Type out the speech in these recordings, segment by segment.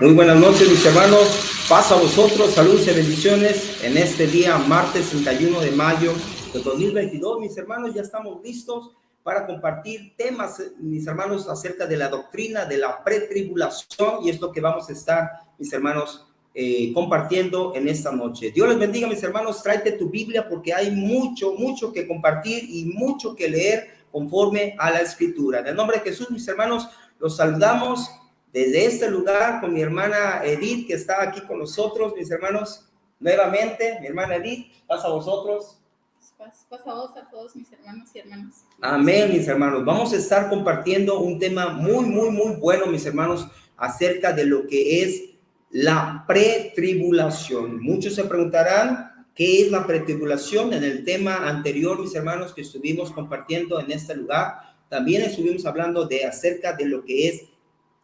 Muy buenas noches, mis hermanos. Paz a vosotros, saludos y bendiciones en este día, martes 31 de mayo de 2022. Mis hermanos, ya estamos listos para compartir temas, mis hermanos, acerca de la doctrina de la pretribulación, y es lo que vamos a estar, mis hermanos, compartiendo en esta noche. Dios les bendiga, mis hermanos. Tráete tu Biblia porque hay mucho que compartir y mucho que leer conforme a la Escritura. En el nombre de Jesús, mis hermanos, los saludamos desde este lugar con mi hermana Edith, que está aquí con nosotros, mis hermanos, nuevamente. Mi hermana Edith, pasa a vosotros. Pasa a vos, a todos mis hermanos y hermanas. Amén, mis hermanos. Vamos a estar compartiendo un tema muy bueno, mis hermanos, acerca de lo que es la pretribulación. Muchos se preguntarán qué es la pretribulación. En el tema anterior, mis hermanos, que estuvimos compartiendo en este lugar, también estuvimos hablando acerca de lo que es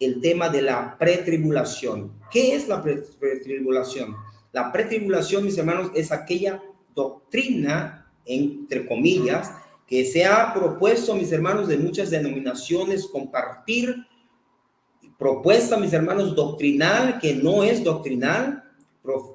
el tema de la pretribulación. ¿Qué es la pretribulación? La pretribulación, mis hermanos, es aquella doctrina, entre comillas, que se ha propuesto, mis hermanos, de muchas denominaciones compartir, propuesta, mis hermanos, doctrinal que no es doctrinal,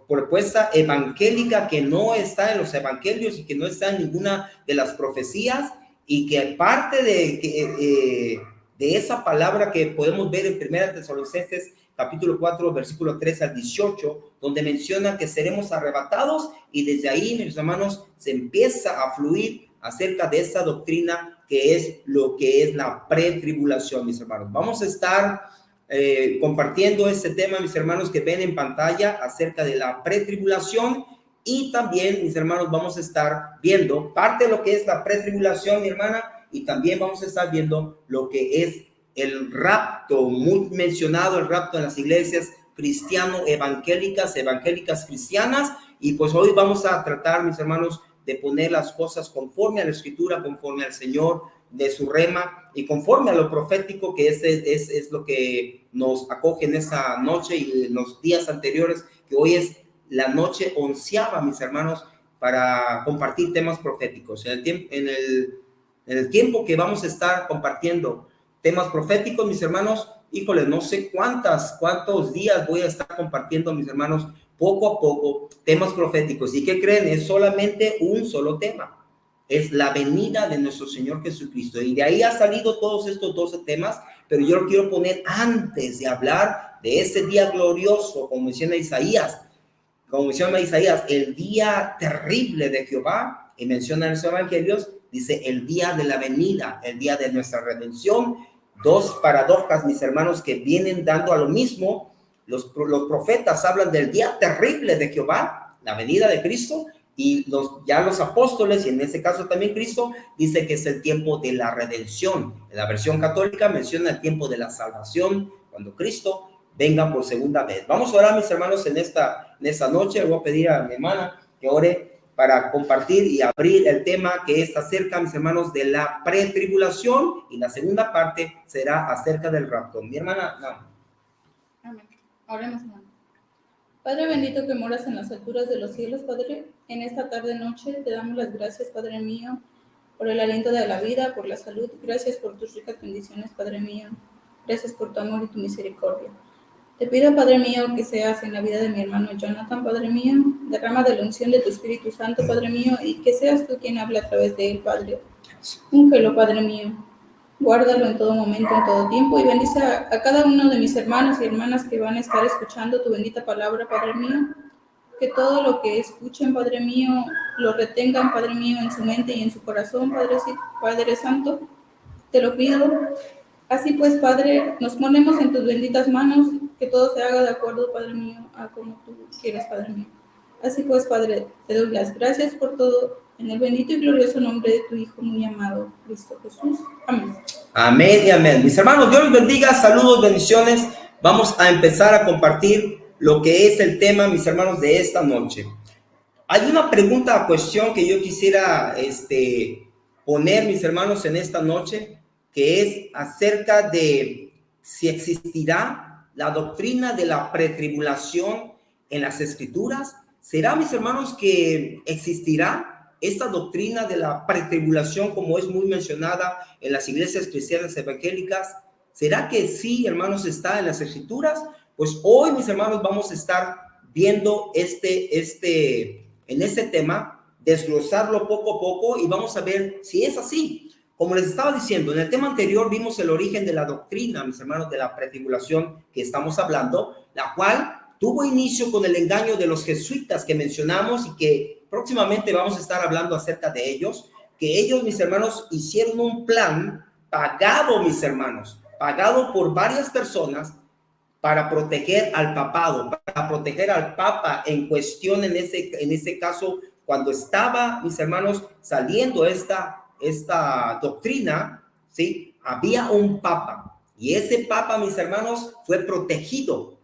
propuesta evangélica que no está en los evangelios y que no está en ninguna de las profecías, y que parte de esa palabra que podemos ver en 1 Tesalonicenses capítulo 4, versículo 3 al 18, donde menciona que seremos arrebatados, y desde ahí, mis hermanos, se empieza a fluir acerca de esa doctrina que es lo que es la pretribulación, mis hermanos. Vamos a estar compartiendo este tema, mis hermanos, que ven en pantalla acerca de la pretribulación. Y también, mis hermanos, vamos a estar viendo parte de lo que es la pretribulación, mi hermana, y también vamos a estar viendo lo que es el rapto, muy mencionado el rapto en las iglesias evangélicas cristianas. Y pues hoy vamos a tratar, mis hermanos, de poner las cosas conforme a la Escritura, conforme al Señor, de su rema, y conforme a lo profético, que es lo que nos acoge en esta noche y en los días anteriores, que hoy es la noche onceava, mis hermanos, para compartir temas proféticos. En el tiempo que vamos a estar compartiendo temas proféticos, mis hermanos, híjole, no sé cuántos días voy a estar compartiendo, mis hermanos, poco a poco, temas proféticos. ¿Y qué creen? Es solamente un solo tema. Es la venida de nuestro Señor Jesucristo. Y de ahí ha salido todos estos 12 temas, pero yo lo quiero poner antes de hablar de ese día glorioso, como menciona Isaías. Como menciona Isaías, el día terrible de Jehová, y menciona en los evangelios, dice el día de la venida, el día de nuestra redención. Dos paradojas, mis hermanos, que vienen dando a lo mismo. Los profetas hablan del día terrible de Jehová, la venida de Cristo, y ya los apóstoles, y en este caso también Cristo, dice que es el tiempo de la redención. En la versión católica menciona el tiempo de la salvación, cuando Cristo venga por segunda vez. Vamos a orar, mis hermanos, en esta noche. Voy a pedir a mi hermana que ore para compartir y abrir el tema que es acerca, mis hermanos, de la pretribulación, y la segunda parte será acerca del rapto. Mi hermana, no. Amén. Oremos, hermano. Padre bendito que moras en las alturas de los cielos, Padre, en esta tarde noche te damos las gracias, Padre mío, por el aliento de la vida, por la salud. Gracias por tus ricas bendiciones, Padre mío. Gracias por tu amor y tu misericordia. Te pido, Padre mío, que seas en la vida de mi hermano Jonathan, Padre mío, derrama de la unción de tu Espíritu Santo, Padre mío, y que seas tú quien habla a través de él, Padre. Úngelo, Padre mío, guárdalo en todo momento, en todo tiempo, y bendice a cada uno de mis hermanos y hermanas que van a estar escuchando tu bendita palabra, Padre mío. Que todo lo que escuchen, Padre mío, lo retengan, Padre mío, en su mente y en su corazón, Padre Santo. Te lo pido. Así pues, Padre, nos ponemos en tus benditas manos, que todo se haga de acuerdo, Padre mío, a como tú quieres, Padre mío. Así pues, Padre, te doy las gracias por todo, en el bendito y glorioso nombre de tu Hijo muy amado, Cristo Jesús. Amén. Amén y amén. Mis hermanos, Dios los bendiga, saludos, bendiciones. Vamos a empezar a compartir lo que es el tema, mis hermanos, de esta noche. Hay una pregunta, cuestión que yo quisiera poner, mis hermanos, en esta noche, que es acerca de si existirá la doctrina de la pretribulación en las Escrituras. ¿Será, mis hermanos, que existirá esta doctrina de la pretribulación como es muy mencionada en las iglesias cristianas evangélicas? ¿Será que sí, hermanos, está en las Escrituras? Pues hoy, mis hermanos, vamos a estar viendo en este tema, desglosarlo poco a poco y vamos a ver si es así. Como les estaba diciendo, en el tema anterior vimos el origen de la doctrina, mis hermanos, de la pretribulación que estamos hablando, la cual tuvo inicio con el engaño de los jesuitas que mencionamos y que próximamente vamos a estar hablando acerca de ellos, que ellos, mis hermanos, hicieron un plan pagado, mis hermanos, pagado por varias personas para proteger al papado, para proteger al papa en cuestión en ese caso, cuando estaba, mis hermanos, saliendo esta doctrina, ¿sí? Había un papa y ese papa, mis hermanos, fue protegido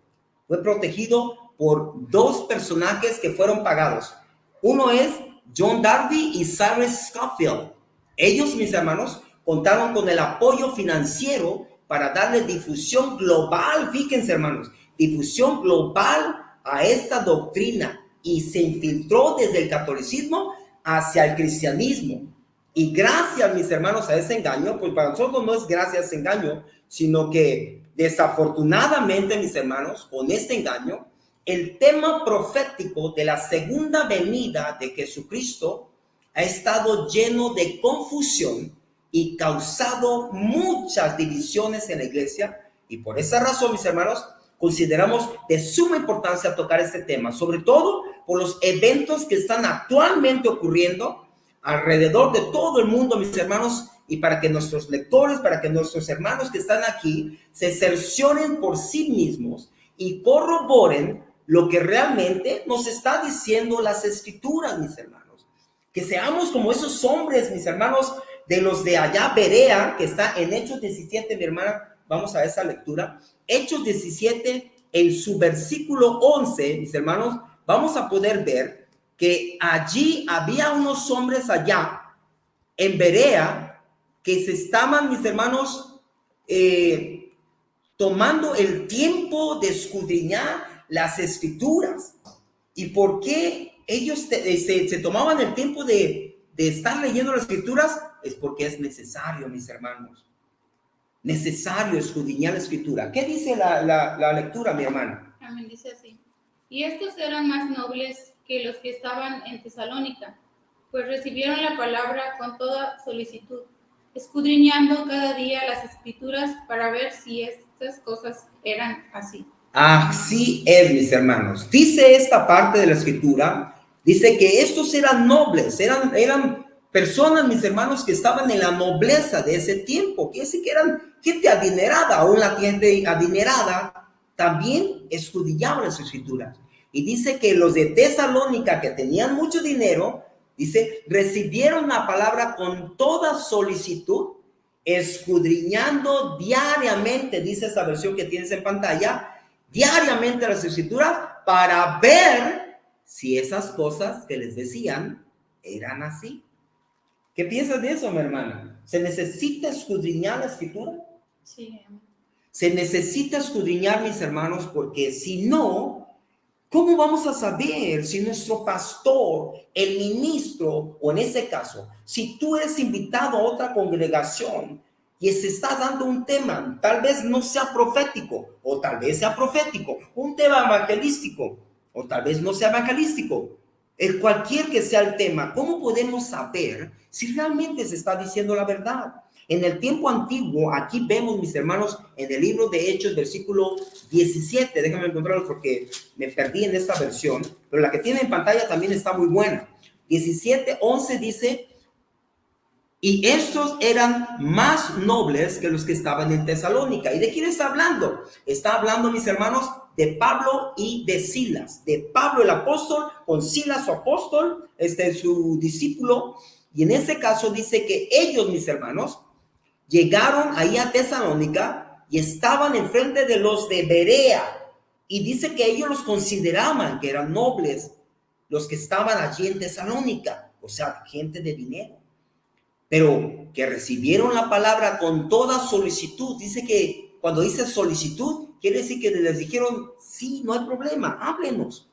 por dos personajes que fueron pagados. Uno es John Darby y Cyrus Scofield. Ellos, mis hermanos, contaron con el apoyo financiero para darle difusión global, fíjense, hermanos, difusión global a esta doctrina y se infiltró desde el catolicismo hacia el cristianismo. Y gracias, mis hermanos, a ese engaño, pues para nosotros no es gracias a ese engaño, sino que desafortunadamente, mis hermanos, con este engaño, el tema profético de la segunda venida de Jesucristo ha estado lleno de confusión y causado muchas divisiones en la iglesia. Y por esa razón, mis hermanos, consideramos de suma importancia tocar este tema, sobre todo por los eventos que están actualmente ocurriendo alrededor de todo el mundo, mis hermanos, y para que nuestros lectores, para que nuestros hermanos que están aquí se cercioren por sí mismos y corroboren lo que realmente nos está diciendo las escrituras, mis hermanos. Que seamos como esos hombres, mis hermanos, de los de allá, Berea, que está en Hechos 17, mi hermana, vamos a esa lectura. Hechos 17, en su versículo 11, mis hermanos, vamos a poder ver que allí había unos hombres allá, en Berea, que se estaban, mis hermanos, tomando el tiempo de escudriñar las escrituras. ¿Y por qué ellos se tomaban el tiempo de estar leyendo las escrituras? Es porque es necesario, mis hermanos. Necesario escudriñar la escritura. ¿Qué dice la lectura, mi hermana? Amén, dice así. Y estos eran más nobles que los que estaban en Tesalónica, pues recibieron la palabra con toda solicitud, escudriñando cada día las escrituras para ver si estas cosas eran así. Así es, mis hermanos. Dice esta parte de la escritura, dice que estos eran nobles, eran personas, mis hermanos, que estaban en la nobleza de ese tiempo, que sí que eran gente adinerada, aún la gente adinerada también escudriñaba las escrituras. Y dice que los de Tesalónica, que tenían mucho dinero, dice, recibieron la palabra con toda solicitud, escudriñando diariamente, dice esta versión que tienes en pantalla, diariamente las escrituras para ver si esas cosas que les decían eran así. ¿Qué piensas de eso, mi hermana? ¿Se necesita escudriñar la escritura? Sí. Se necesita escudriñar, mis hermanos, porque si no, ¿cómo vamos a saber si nuestro pastor, el ministro, o en ese caso, si tú eres invitado a otra congregación y se está dando un tema, tal vez no sea profético, o tal vez sea profético, un tema evangelístico, o tal vez no sea evangelístico, cualquier que sea el tema, ¿cómo podemos saber si realmente se está diciendo la verdad? En el tiempo antiguo, aquí vemos, mis hermanos, en el libro de Hechos, versículo 17, déjame encontrarlo porque me perdí en esta versión, pero la que tiene en pantalla también está muy buena. 17:11 dice, y estos eran más nobles que los que estaban en Tesalónica. ¿Y de quién está hablando? Está hablando, mis hermanos, de Pablo y de Silas. De Pablo el apóstol con Silas su apóstol, su discípulo. Y en este caso dice que ellos, mis hermanos, llegaron ahí a Tesalónica y estaban enfrente de los de Berea. Y dice que ellos los consideraban que eran nobles, los que estaban allí en Tesalónica, o sea, gente de dinero. Pero que recibieron la palabra con toda solicitud. Dice que cuando dice solicitud, quiere decir que les dijeron, sí, no hay problema, háblenos.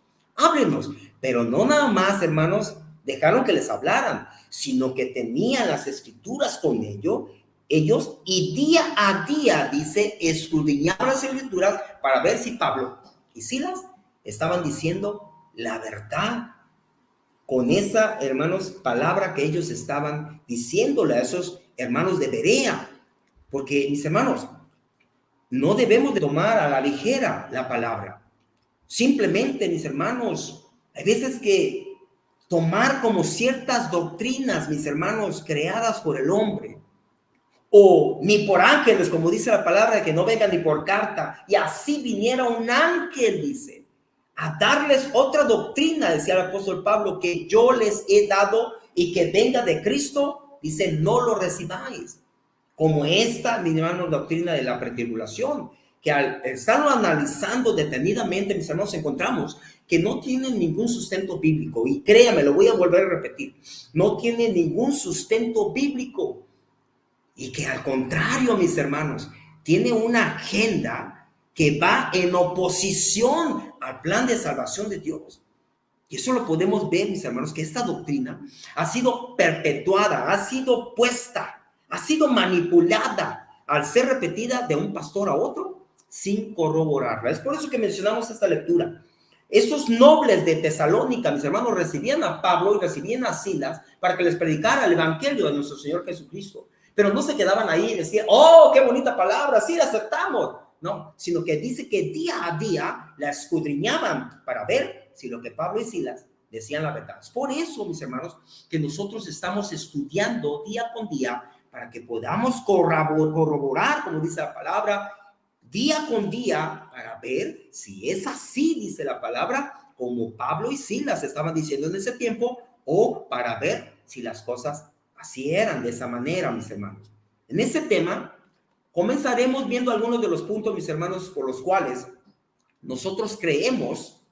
Pero no nada más, hermanos, dejaron que les hablaran, sino que tenían las escrituras con ellos ellos y día a día, dice, escudriñaban las escrituras para ver si Pablo y Silas estaban diciendo la verdad con esa, hermanos, palabra que ellos estaban diciéndole a esos hermanos de Berea. Porque, mis hermanos, no debemos de tomar a la ligera la palabra. Simplemente, mis hermanos, hay veces que tomar como ciertas doctrinas, mis hermanos, creadas por el hombre, o ni por ángeles, como dice la palabra, que no vengan ni por carta, y así viniera un ángel, dice, a darles otra doctrina, decía el apóstol Pablo, que yo les he dado y que venga de Cristo, dice, no lo recibáis. Como esta, mi hermano, doctrina de la pretribulación, que al estarlo analizando detenidamente, mis hermanos, encontramos que no tienen ningún sustento bíblico. Y créame, lo voy a volver a repetir, no tiene ningún sustento bíblico. Y que al contrario, mis hermanos, tiene una agenda que va en oposición al plan de salvación de Dios. Y eso lo podemos ver, mis hermanos, que esta doctrina ha sido perpetuada, ha sido puesta, ha sido manipulada al ser repetida de un pastor a otro sin corroborarla. Es por eso que mencionamos esta lectura. Estos nobles de Tesalónica, mis hermanos, recibían a Pablo y recibían a Silas para que les predicara el evangelio de nuestro Señor Jesucristo. Pero no se quedaban ahí y decían, oh, qué bonita palabra, sí, la aceptamos. No, sino que dice que día a día la escudriñaban para ver si lo que Pablo y Silas decían la verdad. Es por eso, mis hermanos, que nosotros estamos estudiando día con día para que podamos corroborar, como dice la palabra, día con día para ver si es así, dice la palabra, como Pablo y Silas estaban diciendo en ese tiempo, o para ver si las cosas así eran de esa manera, mis hermanos. En ese tema comenzaremos viendo algunos de los puntos, mis hermanos, por los cuales nosotros creemos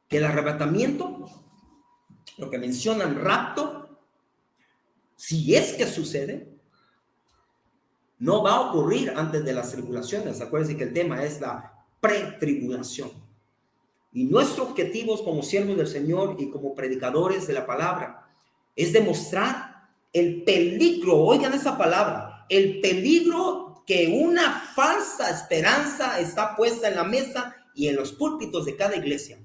que el arrebatamiento, lo que mencionan rapto, si es que sucede, no va a ocurrir antes de las tribulaciones. Acuérdense que el tema es la pretribulación. Y nuestro objetivo como siervos del Señor y como predicadores de la palabra es demostrar el peligro, oigan esa palabra, el peligro que una falsa esperanza está puesta en la mesa y en los púlpitos de cada iglesia.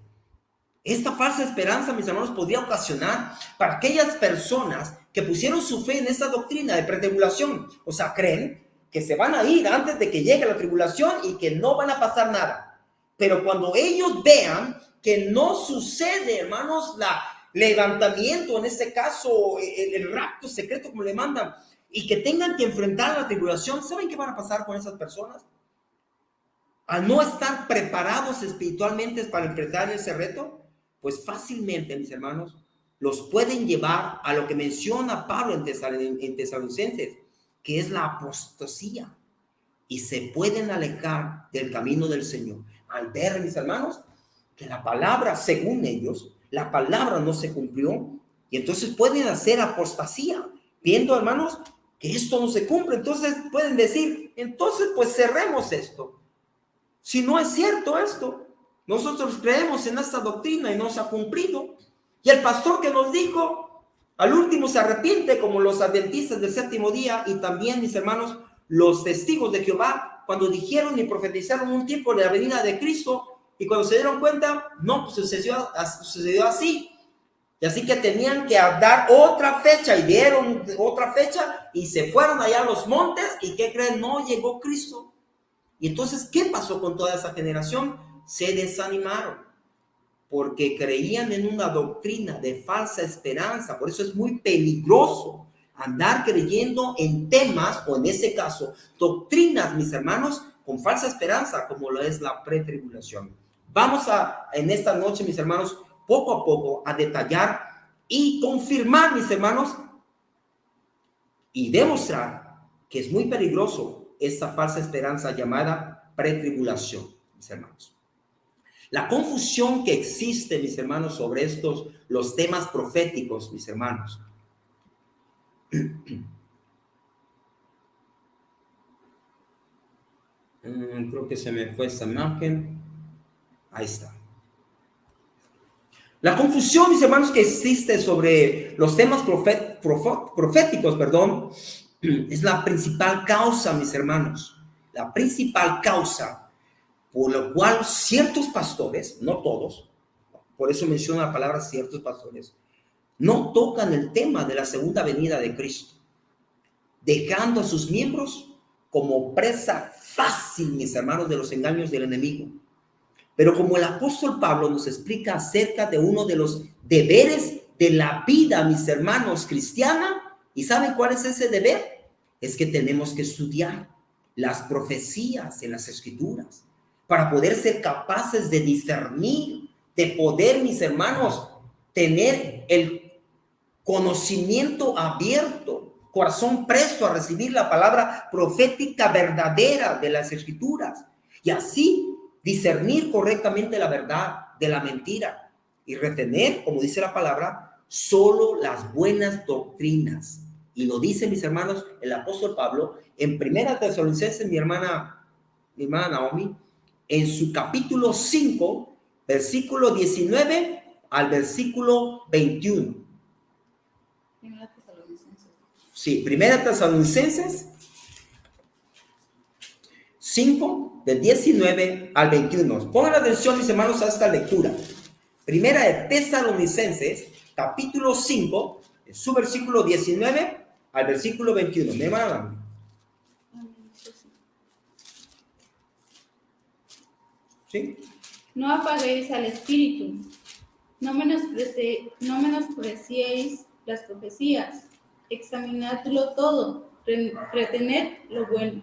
Esta falsa esperanza, mis hermanos, podría ocasionar para aquellas personas que pusieron su fe en esa doctrina de pretribulación. O sea, creen que se van a ir antes de que llegue la tribulación y que no van a pasar nada. Pero cuando ellos vean que no sucede, hermanos, levantamiento, en este caso, el rapto secreto, como le mandan, y que tengan que enfrentar la tribulación, ¿saben qué van a pasar con esas personas? Al no estar preparados espiritualmente para enfrentar ese reto, pues fácilmente, mis hermanos, los pueden llevar a lo que menciona Pablo en Tesalonicenses, que es la apostasía, y se pueden alejar del camino del Señor. Al ver, mis hermanos, que la palabra, según ellos, la palabra no se cumplió, y entonces pueden hacer apostasía, viendo, hermanos, que esto no se cumple. Entonces pueden decir, entonces pues cerremos esto. Si no es cierto esto, nosotros creemos en esta doctrina y no se ha cumplido. Y el pastor que nos dijo, al último se arrepiente, como los adventistas del séptimo día, y también, mis hermanos, los testigos de Jehová, cuando dijeron y profetizaron un tiempo de la venida de Cristo, y cuando se dieron cuenta, no, pues sucedió así. Y así que tenían que dar otra fecha, y dieron otra fecha, y se fueron allá a los montes, y ¿qué creen? No llegó Cristo. Y entonces, ¿qué pasó con toda esa generación? Se desanimaron, porque creían en una doctrina de falsa esperanza. Por eso es muy peligroso andar creyendo en temas, o en ese caso, doctrinas, mis hermanos, con falsa esperanza, como lo es la pretribulación. Vamos en esta noche, mis hermanos, poco a poco, a detallar y confirmar, mis hermanos, y demostrar que es muy peligroso esta falsa esperanza llamada pretribulación, mis hermanos. La confusión que existe, mis hermanos, sobre los temas proféticos, mis hermanos. Creo que se me fue esta imagen. Ahí está. La confusión, mis hermanos, que existe sobre los temas proféticos, es la principal causa, mis hermanos, la principal causa por lo cual ciertos pastores, no todos, por eso menciono la palabra ciertos pastores, no tocan el tema de la segunda venida de Cristo, dejando a sus miembros como presa fácil, mis hermanos, de los engaños del enemigo. Pero como el apóstol Pablo nos explica acerca de uno de los deberes de la vida, mis hermanos, cristiana, ¿y saben cuál es ese deber? Es que tenemos que estudiar las profecías en las escrituras para poder ser capaces de discernir, de poder, mis hermanos, tener el conocimiento abierto, corazón presto a recibir la palabra profética verdadera de las escrituras y así discernir correctamente la verdad de la mentira y retener, como dice la palabra, solo las buenas doctrinas. Y lo dice, mis hermanos, el apóstol Pablo en Primera Tesalonicenses, mi hermana Naomi, en su capítulo 5, versículo 19 al versículo 21. Sí, Primera Tesalonicenses 5, del 19 al 21. Pongan atención, mis hermanos, a esta lectura. Primera de Tesalonicenses, capítulo 5, su versículo 19 al versículo 21. Mi hermana. ¿Sí? No apaguéis al espíritu, no menospreciéis las profecías, examinadlo todo, retened lo bueno.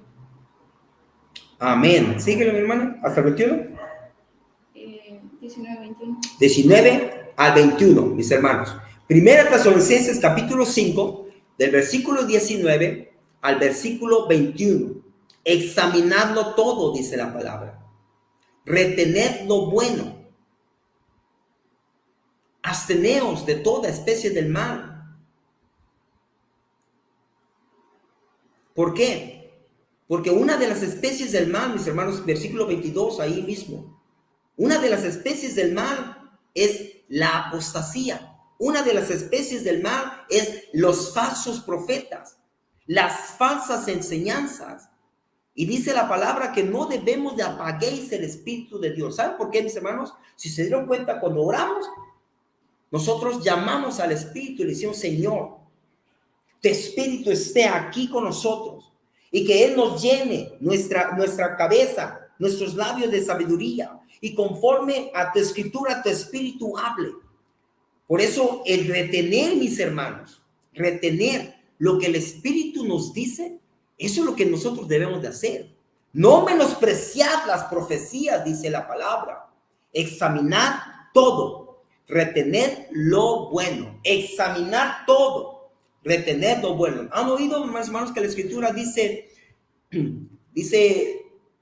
Amén. Síguelo, mi hermana, hasta el 21. 19, 21. 19 al 21, mis hermanos. Primera Tesalonicenses, capítulo 5, del versículo 19 al versículo 21. Examinadlo todo, dice la palabra. Retened lo bueno. Absteneos de toda especie del mal. ¿Por qué? Porque una de las especies del mal, mis hermanos, versículo 22, ahí mismo. Una de las especies del mal es la apostasía. Una de las especies del mal es los falsos profetas, las falsas enseñanzas. Y dice la palabra que no debemos de apaguéis el Espíritu de Dios. ¿Saben por qué, mis hermanos? Si se dieron cuenta, cuando oramos, nosotros llamamos al Espíritu y le decimos, Señor, tu Espíritu esté aquí con nosotros y que Él nos llene nuestra cabeza, nuestros labios de sabiduría y conforme a tu escritura, tu Espíritu hable. Por eso el retener, mis hermanos, retener lo que el Espíritu nos dice, eso es lo que nosotros debemos de hacer. No menospreciar las profecías, dice la palabra. Examinar todo, retener lo bueno, examinar todo, retener lo bueno. ¿Han oído, mis hermanos, que la Escritura dice,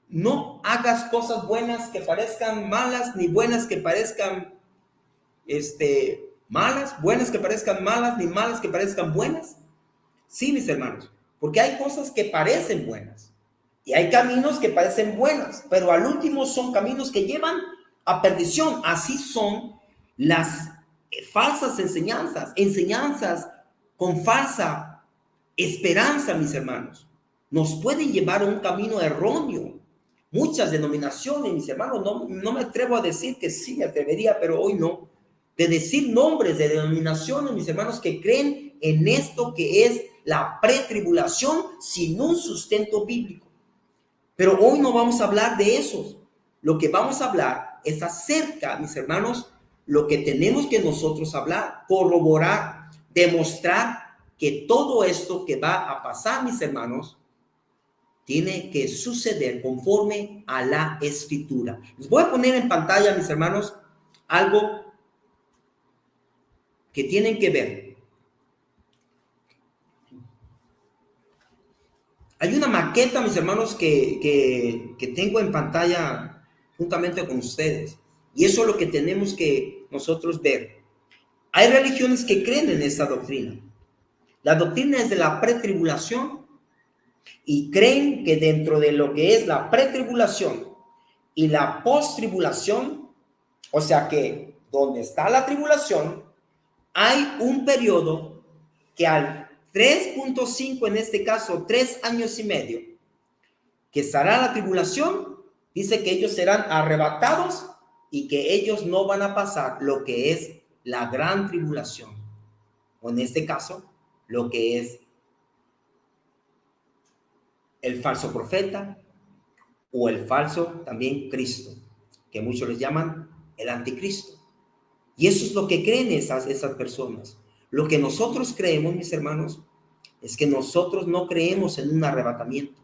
no hagas cosas buenas que parezcan malas, ni buenas que parezcan malas, buenas que parezcan malas, ni malas que parezcan buenas? Sí, mis hermanos, porque hay cosas que parecen buenas y hay caminos que parecen buenas, pero al último son caminos que llevan a perdición. Así son las falsas enseñanzas con falsa esperanza, mis hermanos. Nos pueden llevar a un camino erróneo. Muchas denominaciones, mis hermanos, no me atrevo a decir que sí me atrevería, pero hoy no, de decir nombres de denominaciones, mis hermanos, que creen en esto que es la pretribulación sin un sustento bíblico. Pero hoy no vamos a hablar de esos. Lo que vamos a hablar es acerca, mis hermanos, lo que tenemos que nosotros hablar, corroborar, demostrar que todo esto que va a pasar, mis hermanos, tiene que suceder conforme a la Escritura. Les voy a poner en pantalla, mis hermanos, algo que tienen que ver. Hay una maqueta, mis hermanos, que tengo en pantalla juntamente con ustedes. Y eso es lo que tenemos que nosotros ver. Hay religiones que creen en esta doctrina. La doctrina es de la pretribulación y creen que dentro de lo que es la pretribulación y la postribulación, o sea que donde está la tribulación, hay un periodo que al 3.5 en este caso, 3 años y medio, que estará la tribulación, dice que ellos serán arrebatados y que ellos no van a pasar lo que es la gran tribulación, o en este caso, lo que es el falso profeta o el falso también Cristo, que muchos les llaman el anticristo. Y eso es lo que creen esas personas. Lo que nosotros creemos, mis hermanos, es que nosotros no creemos en un arrebatamiento.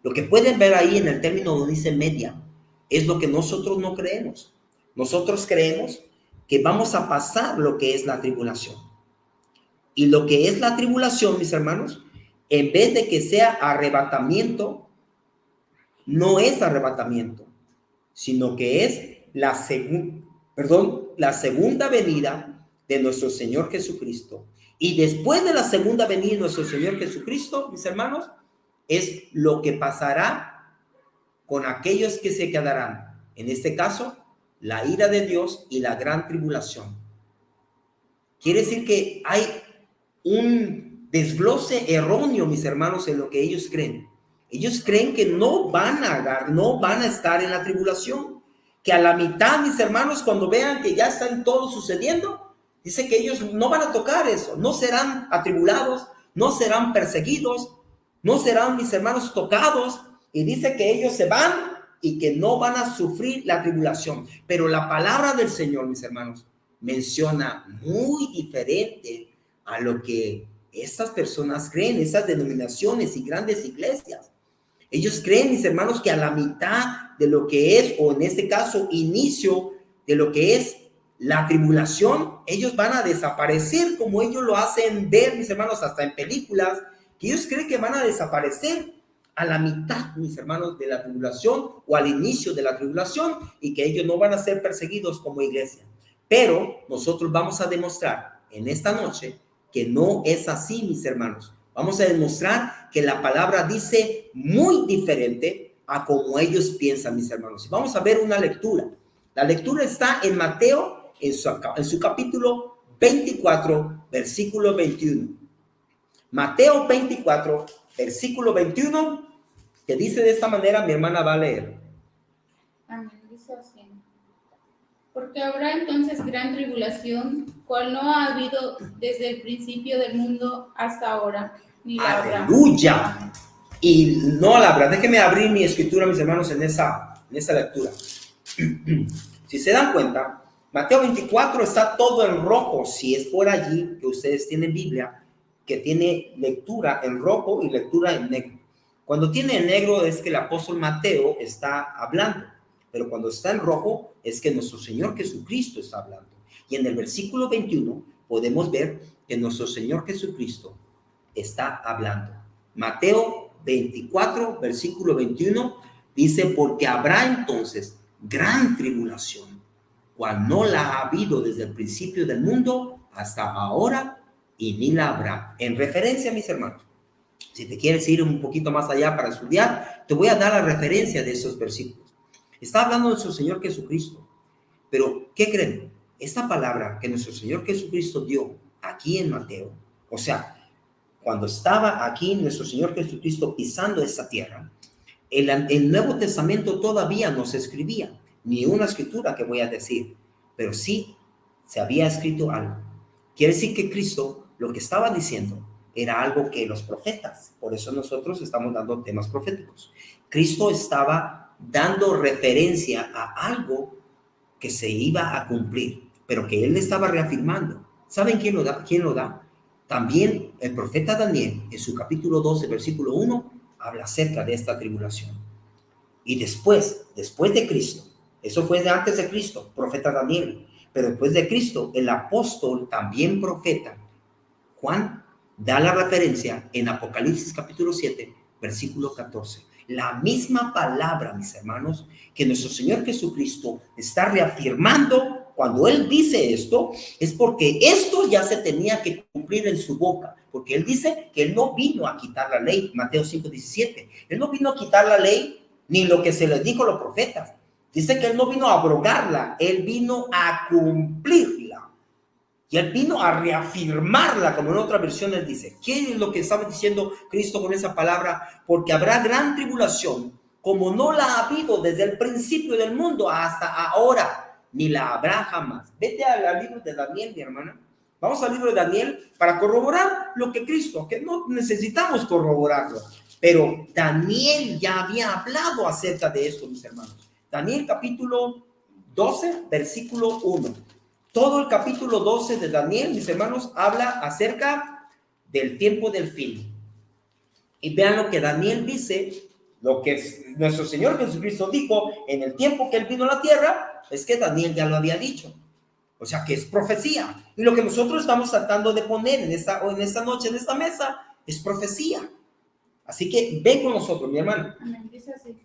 Lo que pueden ver ahí en el término donde dice media, es lo que nosotros no creemos. Nosotros creemos que vamos a pasar lo que es la tribulación. Y lo que es la tribulación, mis hermanos, en vez de que sea arrebatamiento, no es arrebatamiento, sino que es la segunda venida de nuestro Señor Jesucristo. Y después de la segunda venida de nuestro Señor Jesucristo, mis hermanos, es lo que pasará con aquellos que se quedarán. En este caso, la ira de Dios y la gran tribulación. Quiere decir que hay un desglose erróneo, mis hermanos, en lo que ellos creen. Ellos creen que no van a estar en la tribulación, que a la mitad, mis hermanos, cuando vean que ya están todo sucediendo, dice que ellos no van a tocar eso, no serán atribulados, no serán perseguidos, no serán, mis hermanos, tocados, y dice que ellos se van y que no van a sufrir la tribulación. Pero la palabra del Señor, mis hermanos, menciona muy diferente a lo que estas personas creen, esas denominaciones y grandes iglesias. Ellos creen, mis hermanos, que a la mitad de lo que es, o en este caso, inicio de lo que es la tribulación, ellos van a desaparecer, como ellos lo hacen ver, mis hermanos, hasta en películas, que ellos creen que van a desaparecer a la mitad, mis hermanos, de la tribulación o al inicio de la tribulación, y que ellos no van a ser perseguidos como iglesia. Pero nosotros vamos a demostrar en esta noche que no es así, mis hermanos. Vamos a demostrar que la palabra dice muy diferente a como ellos piensan, mis hermanos. Vamos a ver una lectura. La lectura está en Mateo, en su capítulo 24, versículo 21. Mateo 24, versículo 21, que dice de esta manera, mi hermana va a leer. Amén, dice así. Porque habrá entonces gran tribulación, cual no ha habido desde el principio del mundo hasta ahora, ni la habrá. ¡Aleluya! Y no la habrá. Déjenme abrir mi escritura, mis hermanos, en esa lectura. Si se dan cuenta, Mateo 24 está todo en rojo. Si es por allí que ustedes tienen Biblia, que tiene lectura en rojo y lectura en negro. Cuando tiene en negro es que el apóstol Mateo está hablando. Pero cuando está en rojo es que nuestro Señor Jesucristo está hablando. Y en el versículo 21 podemos ver que nuestro Señor Jesucristo está hablando. Mateo 24, versículo 21, dice, porque habrá entonces gran tribulación, cual no la ha habido desde el principio del mundo hasta ahora, y ni la habrá. En referencia, mis hermanos, si te quieres ir un poquito más allá para estudiar, te voy a dar la referencia de esos versículos. Está hablando de nuestro Señor Jesucristo. Pero, ¿qué creen? Esta palabra que nuestro Señor Jesucristo dio aquí en Mateo, o sea, cuando estaba aquí nuestro Señor Jesucristo pisando esta tierra, el Nuevo Testamento todavía no se escribía, ni una escritura que voy a decir, pero sí se había escrito algo. Quiere decir que Cristo lo que estaba diciendo era algo que los profetas, por eso nosotros estamos dando temas proféticos. Cristo estaba dando referencia a algo que se iba a cumplir, pero que él estaba reafirmando. ¿Saben quién lo da? ¿Quién lo da? También el profeta Daniel, en su capítulo 12, versículo 1, habla acerca de esta tribulación. Y después de Cristo, eso fue de antes de Cristo, profeta Daniel, pero después de Cristo, el apóstol, también profeta, Juan, da la referencia en Apocalipsis capítulo 7, versículo 14. La misma palabra, mis hermanos, que nuestro Señor Jesucristo está reafirmando cuando Él dice esto, es porque esto ya se tenía que cumplir en su boca, porque Él dice que Él no vino a quitar la ley, Mateo 5:17. Él no vino a quitar la ley, ni lo que se les dijo a los profetas. Dice que Él no vino a abrogarla, Él vino a cumplirla. Y él vino a reafirmarla, como en otra versión él dice. ¿Qué es lo que estaba diciendo Cristo con esa palabra? Porque habrá gran tribulación, como no la ha habido desde el principio del mundo hasta ahora, ni la habrá jamás. Vete al libro de Daniel, mi hermana. Vamos al libro de Daniel para corroborar lo que Cristo, que no necesitamos corroborarlo. Pero Daniel ya había hablado acerca de esto, mis hermanos. Daniel capítulo 12, versículo 1. Todo el capítulo 12 de Daniel, mis hermanos, habla acerca del tiempo del fin. Y vean lo que Daniel dice, lo que nuestro Señor Jesucristo dijo en el tiempo que Él vino a la tierra, es que Daniel ya lo había dicho. O sea, que es profecía. Y lo que nosotros estamos tratando de poner en esta noche, en esta mesa, es profecía. Así que ven con nosotros, mi hermano. Amén. Dice así.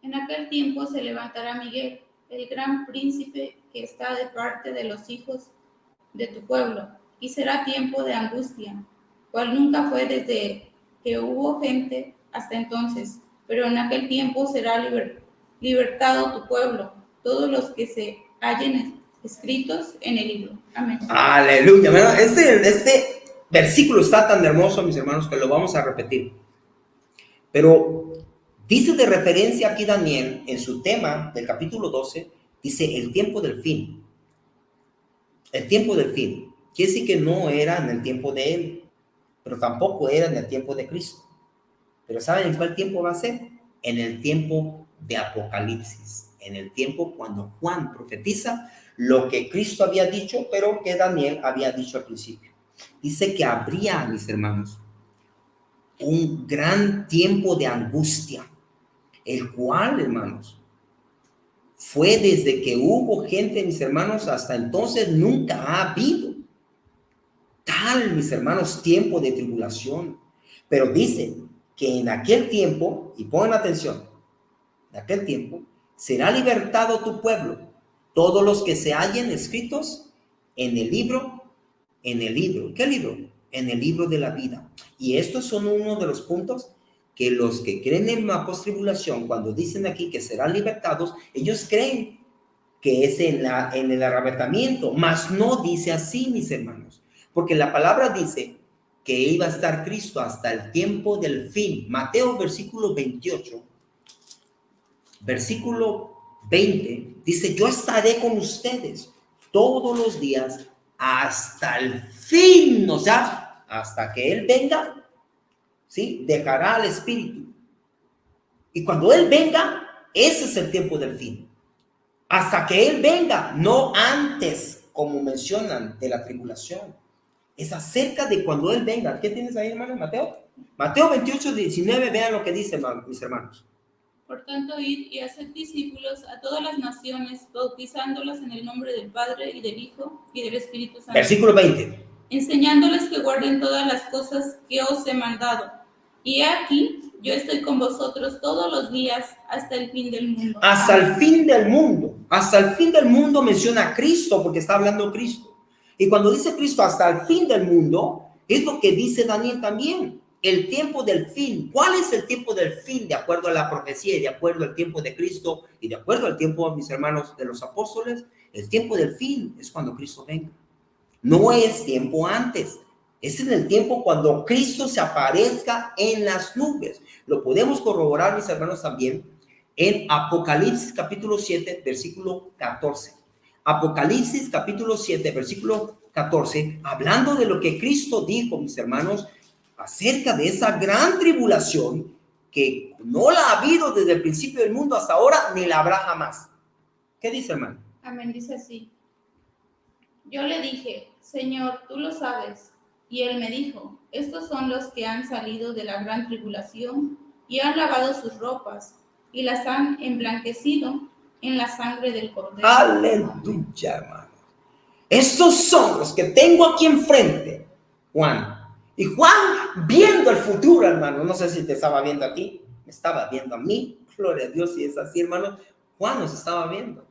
En aquel tiempo se levantará Miguel, el gran príncipe que está de parte de los hijos de tu pueblo, y será tiempo de angustia, cual nunca fue desde que hubo gente hasta entonces, pero en aquel tiempo será libertado tu pueblo, todos los que se hallen escritos en el libro. Amén. Aleluya. Este versículo está tan hermoso, mis hermanos, que lo vamos a repetir. Pero dice de referencia aquí Daniel, en su tema del capítulo 12, dice el tiempo del fin. El tiempo del fin. Quiere decir que no era en el tiempo de él, pero tampoco era en el tiempo de Cristo. Pero ¿saben en cuál tiempo va a ser? En el tiempo de Apocalipsis. En el tiempo cuando Juan profetiza lo que Cristo había dicho, pero que Daniel había dicho al principio. Dice que habría, mis hermanos, un gran tiempo de angustia, el cual, hermanos, fue desde que hubo gente, mis hermanos, hasta entonces nunca ha habido tal, mis hermanos, tiempo de tribulación. Pero dice que en aquel tiempo, y pongan atención, en aquel tiempo será libertado tu pueblo, todos los que se hallen escritos en el libro. ¿Qué libro? En el libro de la vida. Y estos son uno de los puntos que los que creen en la postribulación, cuando dicen aquí que serán libertados, ellos creen que es en el arrebatamiento, mas no dice así, mis hermanos, porque la palabra dice que iba a estar Cristo hasta el tiempo del fin. Mateo versículo 28, versículo 20, dice, yo estaré con ustedes todos los días hasta el fin, o sea, hasta que Él venga, ¿sí? Dejará al Espíritu. Y cuando Él venga, ese es el tiempo del fin. Hasta que Él venga, no antes, como mencionan, de la tribulación. Es acerca de cuando Él venga. ¿Qué tienes ahí, hermano? Mateo 28, 19, vean lo que dice, mis hermanos. Por tanto, id y haced discípulos a todas las naciones, bautizándolos en el nombre del Padre y del Hijo y del Espíritu Santo. Versículo 20. Enseñándoles que guarden todas las cosas que os he mandado. Y aquí, yo estoy con vosotros todos los días hasta el fin del mundo. Hasta el fin del mundo. Hasta el fin del mundo menciona a Cristo, porque está hablando Cristo. Y cuando dice Cristo hasta el fin del mundo, es lo que dice Daniel también. El tiempo del fin. ¿Cuál es el tiempo del fin? De acuerdo a la profecía y de acuerdo al tiempo de Cristo y de acuerdo al tiempo, mis hermanos, de los apóstoles, el tiempo del fin es cuando Cristo venga. No es tiempo antes. Es en el tiempo cuando Cristo se aparezca en las nubes. Lo podemos corroborar, mis hermanos, también en Apocalipsis capítulo 7, versículo 14. Apocalipsis capítulo 7, versículo 14, hablando de lo que Cristo dijo, mis hermanos, acerca de esa gran tribulación que no la ha habido desde el principio del mundo hasta ahora, ni la habrá jamás. ¿Qué dice, hermano? Amén, dice así. Yo le dije, Señor, tú lo sabes. Y él me dijo, estos son los que han salido de la gran tribulación y han lavado sus ropas y las han emblanquecido en la sangre del Cordero. Aleluya, hermano. Estos son los que tengo aquí enfrente, Juan. Y Juan, viendo el futuro, hermano, no sé si te estaba viendo a ti, me estaba viendo a mí, gloria a Dios, si es así, hermano, Juan nos estaba viendo.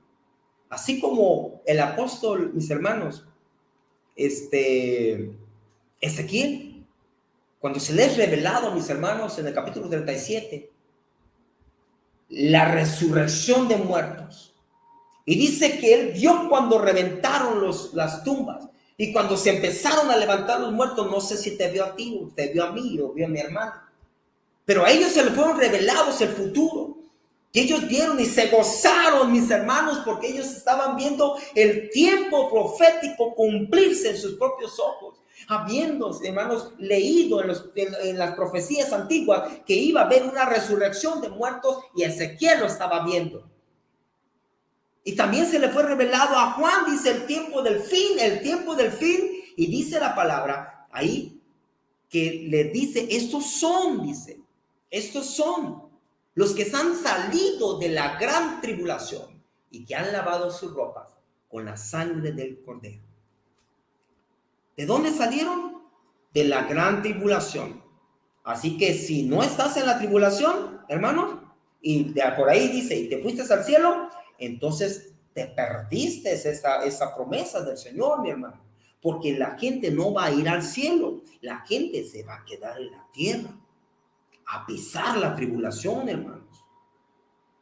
Así como el apóstol, mis hermanos, Ezequiel, cuando se le es revelado, mis hermanos, en el capítulo 37, la resurrección de muertos. Y dice que él vio cuando reventaron las tumbas. Y cuando se empezaron a levantar los muertos, no sé si te vio a ti, o te vio a mí, o vio a mi hermano, pero a ellos se les fueron revelados el futuro. Y ellos vieron y se gozaron, mis hermanos, porque ellos estaban viendo el tiempo profético cumplirse en sus propios ojos. Habiendo, hermanos, leído en las profecías antiguas que iba a haber una resurrección de muertos, y Ezequiel lo estaba viendo. Y también se le fue revelado a Juan, dice el tiempo del fin, y dice la palabra ahí que le dice, estos son los que han salido de la gran tribulación y que han lavado sus ropas con la sangre del Cordero. ¿De dónde salieron? De la gran tribulación. Así que si no estás en la tribulación, hermanos, y por ahí dice, y te fuiste al cielo, entonces te perdiste esa promesa del Señor, mi hermano. Porque la gente no va a ir al cielo, la gente se va a quedar en la tierra, a pisar la tribulación, hermanos.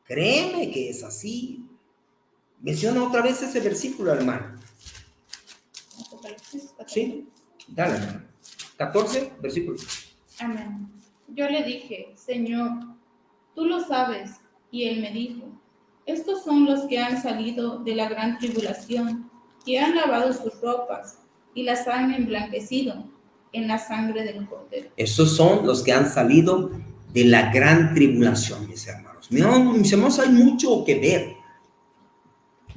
Créeme que es así. Menciona otra vez ese versículo, hermano. Sí, dale, hermano. 14, versículo. Amén. Yo le dije, Señor, tú lo sabes. Y él me dijo, estos son los que han salido de la gran tribulación, que han lavado sus ropas y las han emblanquecido en la sangre del Cordero. Estos son los que han salido de la gran tribulación, mis hermanos. Mis hermanos, hay mucho que ver.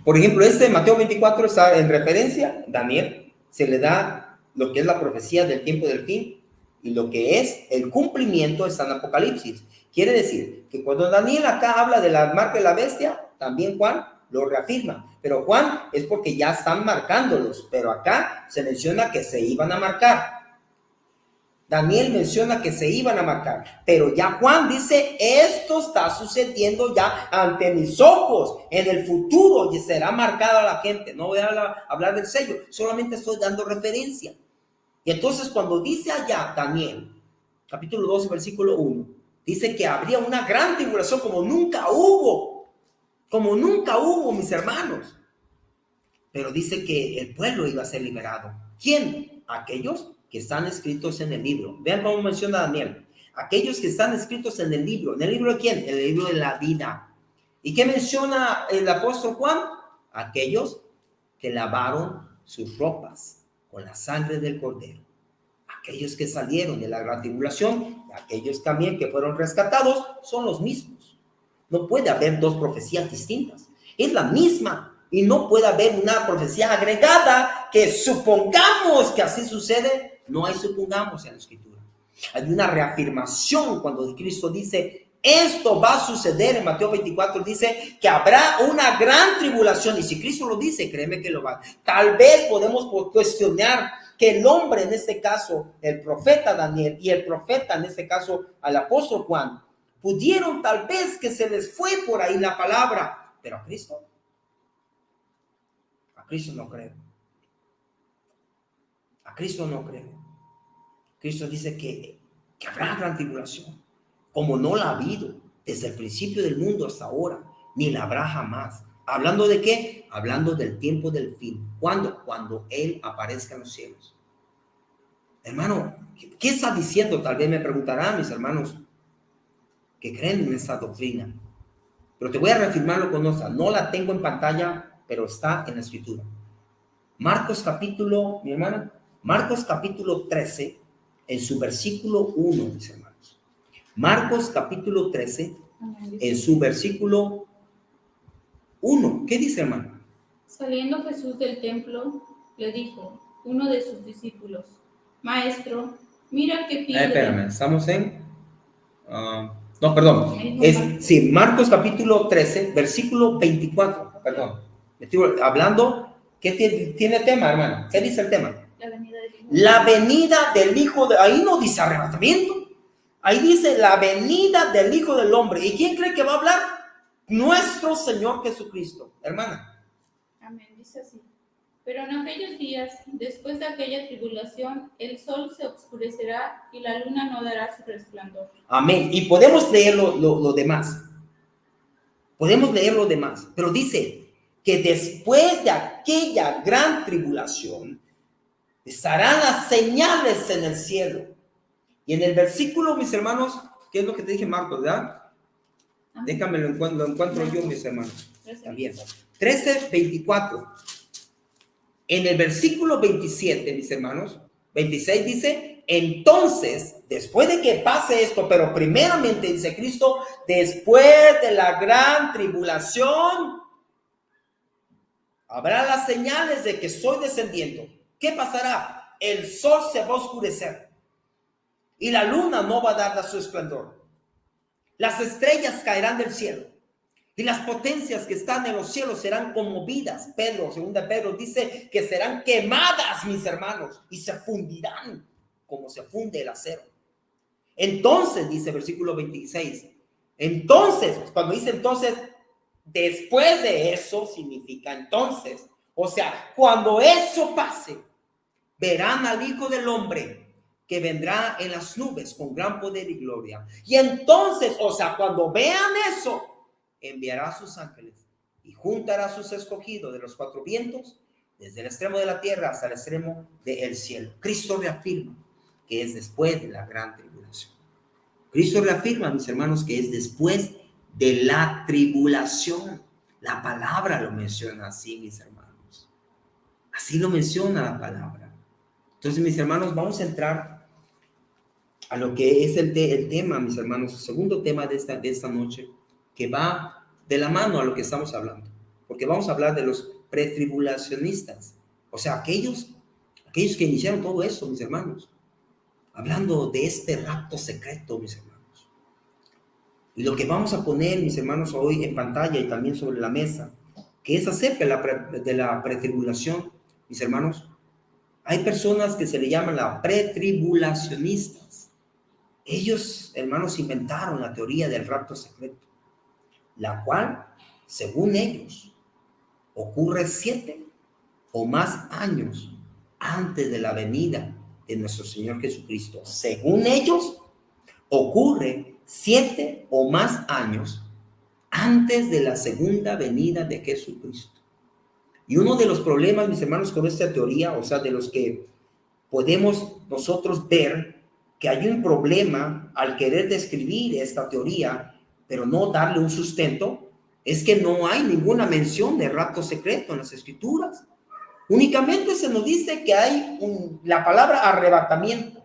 Por ejemplo, Mateo 24 está en referencia, Daniel, se le da lo que es la profecía del tiempo del fin, y lo que es el cumplimiento está en Apocalipsis. Quiere decir que cuando Daniel acá habla de la marca de la bestia, también Juan lo reafirma. Pero Juan es porque ya están marcándolos, pero acá se menciona que se iban a marcar. Daniel menciona que se iban a marcar, pero ya Juan dice, esto está sucediendo ya ante mis ojos, en el futuro y será marcada la gente. No voy a hablar del sello, solamente estoy dando referencia. Y entonces cuando dice allá Daniel, capítulo 12, versículo 1, dice que habría una gran tribulación como nunca hubo, mis hermanos. Pero dice que el pueblo iba a ser liberado. ¿Quién? Aquellos que están escritos en el libro. Vean cómo menciona Daniel. Aquellos que están escritos en el libro. ¿En el libro de quién? En el libro de la vida. ¿Y qué menciona el apóstol Juan? Aquellos que lavaron sus ropas con la sangre del Cordero. Aquellos que salieron de la gran tribulación, aquellos también que fueron rescatados, son los mismos. No puede haber dos profecías distintas. Es la misma. Y no puede haber una profecía agregada que supongamos que así sucede. No hay supongamos en la escritura. Hay una reafirmación cuando Cristo dice, esto va a suceder. En Mateo 24 dice que habrá una gran tribulación. Y si Cristo lo dice, créeme que lo va. Tal vez podemos cuestionar que el hombre, en este caso, el profeta Daniel, y el profeta, en este caso, al apóstol Juan, pudieron tal vez que se les fue por ahí la palabra. Pero a Cristo no creo. A Cristo no creo. Cristo dice que habrá gran tribulación, como no la ha habido desde el principio del mundo hasta ahora, ni la habrá jamás. ¿Hablando de qué? Hablando del tiempo del fin. ¿Cuándo? Cuando Él aparezca en los cielos. Hermano, ¿qué está diciendo? Tal vez me preguntarán mis hermanos que creen en esta doctrina. Pero te voy a reafirmarlo con otra. No la tengo en pantalla, pero está en la escritura. Marcos capítulo 13, en su versículo 1, mis hermanos. Marcos capítulo 13, en su versículo 1. ¿Qué dice, hermano? Saliendo Jesús del templo, le dijo uno de sus discípulos, Maestro, mira qué piedra. Espérame, estamos en... no, perdón. Sí, Marcos capítulo 13, versículo 24. Perdón. Estoy hablando... ¿Qué tiene tema, hermano? ¿Qué dice el tema? La venida del Hijo de... Ahí no dice arrebatamiento. Ahí dice la venida del Hijo del Hombre. ¿Y quién cree que va a hablar? Nuestro Señor Jesucristo. Hermana. Amén, dice así. Pero en aquellos días, después de aquella tribulación, el sol se oscurecerá y la luna no dará su resplandor. Amén. Y podemos leer lo demás. Podemos leer lo demás. Pero dice... que después de aquella gran tribulación, Estarán las señales en el cielo. Y en el versículo, mis hermanos, ¿qué es lo que te dije, Marcos, verdad? Déjame lo encuentro yo, mis hermanos. También. 13:24. En el versículo 27, mis hermanos, 26 dice, entonces, después de que pase esto, pero primeramente, dice Cristo, después de la gran tribulación, habrá las señales de que estoy descendiendo. ¿Qué pasará? El sol se va a oscurecer y la luna no va a dar su esplendor. Las estrellas caerán del cielo y las potencias que están en los cielos serán conmovidas. Segunda Pedro dice que serán quemadas, mis hermanos, y se fundirán como se funde el acero. Entonces, dice versículo 26, entonces, cuando dice entonces, después de eso significa entonces. O sea, cuando eso pase, verán al Hijo del Hombre que vendrá en las nubes con gran poder y gloria. Y entonces, o sea, cuando vean eso, enviará a sus ángeles y juntará a sus escogidos de los cuatro vientos, desde el extremo de la tierra hasta el extremo del cielo. Cristo reafirma que es después de la gran tribulación. Cristo reafirma, mis hermanos, que es después de la tribulación. La palabra lo menciona así, mis hermanos. Así lo menciona la palabra. Entonces, mis hermanos, vamos a entrar a lo que es el tema, mis hermanos, el segundo tema de esta noche, que va de la mano a lo que estamos hablando. Porque vamos a hablar de los pretribulacionistas. O sea, aquellos que iniciaron todo eso, mis hermanos. Hablando de este rapto secreto, mis hermanos. Y lo que vamos a poner, mis hermanos, hoy en pantalla y también sobre la mesa, que es acerca de la pretribulación, mis hermanos. Hay personas que se le llaman la pretribulacionistas. Ellos, hermanos, inventaron la teoría del rapto secreto, la cual, según ellos, ocurre 7 o más años antes de la venida de nuestro Señor Jesucristo. Según ellos, ocurre 7 o más años antes de la segunda venida de Jesucristo. Y uno de los problemas, mis hermanos, con esta teoría, o sea, de los que podemos nosotros ver que hay un problema al querer describir esta teoría, pero no darle un sustento, es que no hay ninguna mención de rapto secreto en las Escrituras. Únicamente se nos dice que hay la palabra arrebatamiento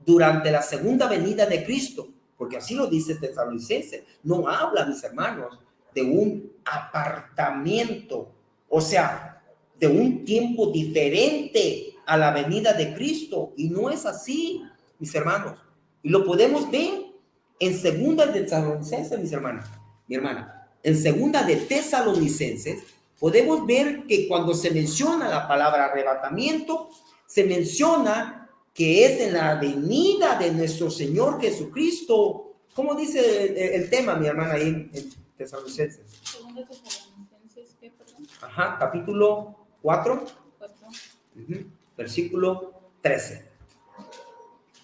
durante la segunda venida de Cristo, porque así lo dice Tesalonicenses. No habla, mis hermanos, de un apartamiento, o sea, de un tiempo diferente a la venida de Cristo, y no es así, mis hermanos. Y lo podemos ver en segunda de Tesalonicenses, mis hermanas, mi hermana. En segunda de Tesalonicenses podemos ver que cuando se menciona la palabra arrebatamiento, se menciona que es en la venida de nuestro Señor Jesucristo. ¿Cómo dice el tema, mi hermana, ahí en Tesalonicenses? Segunda Tesalonicenses, ¿qué, perdón? Ajá, capítulo 4. Versículo 13.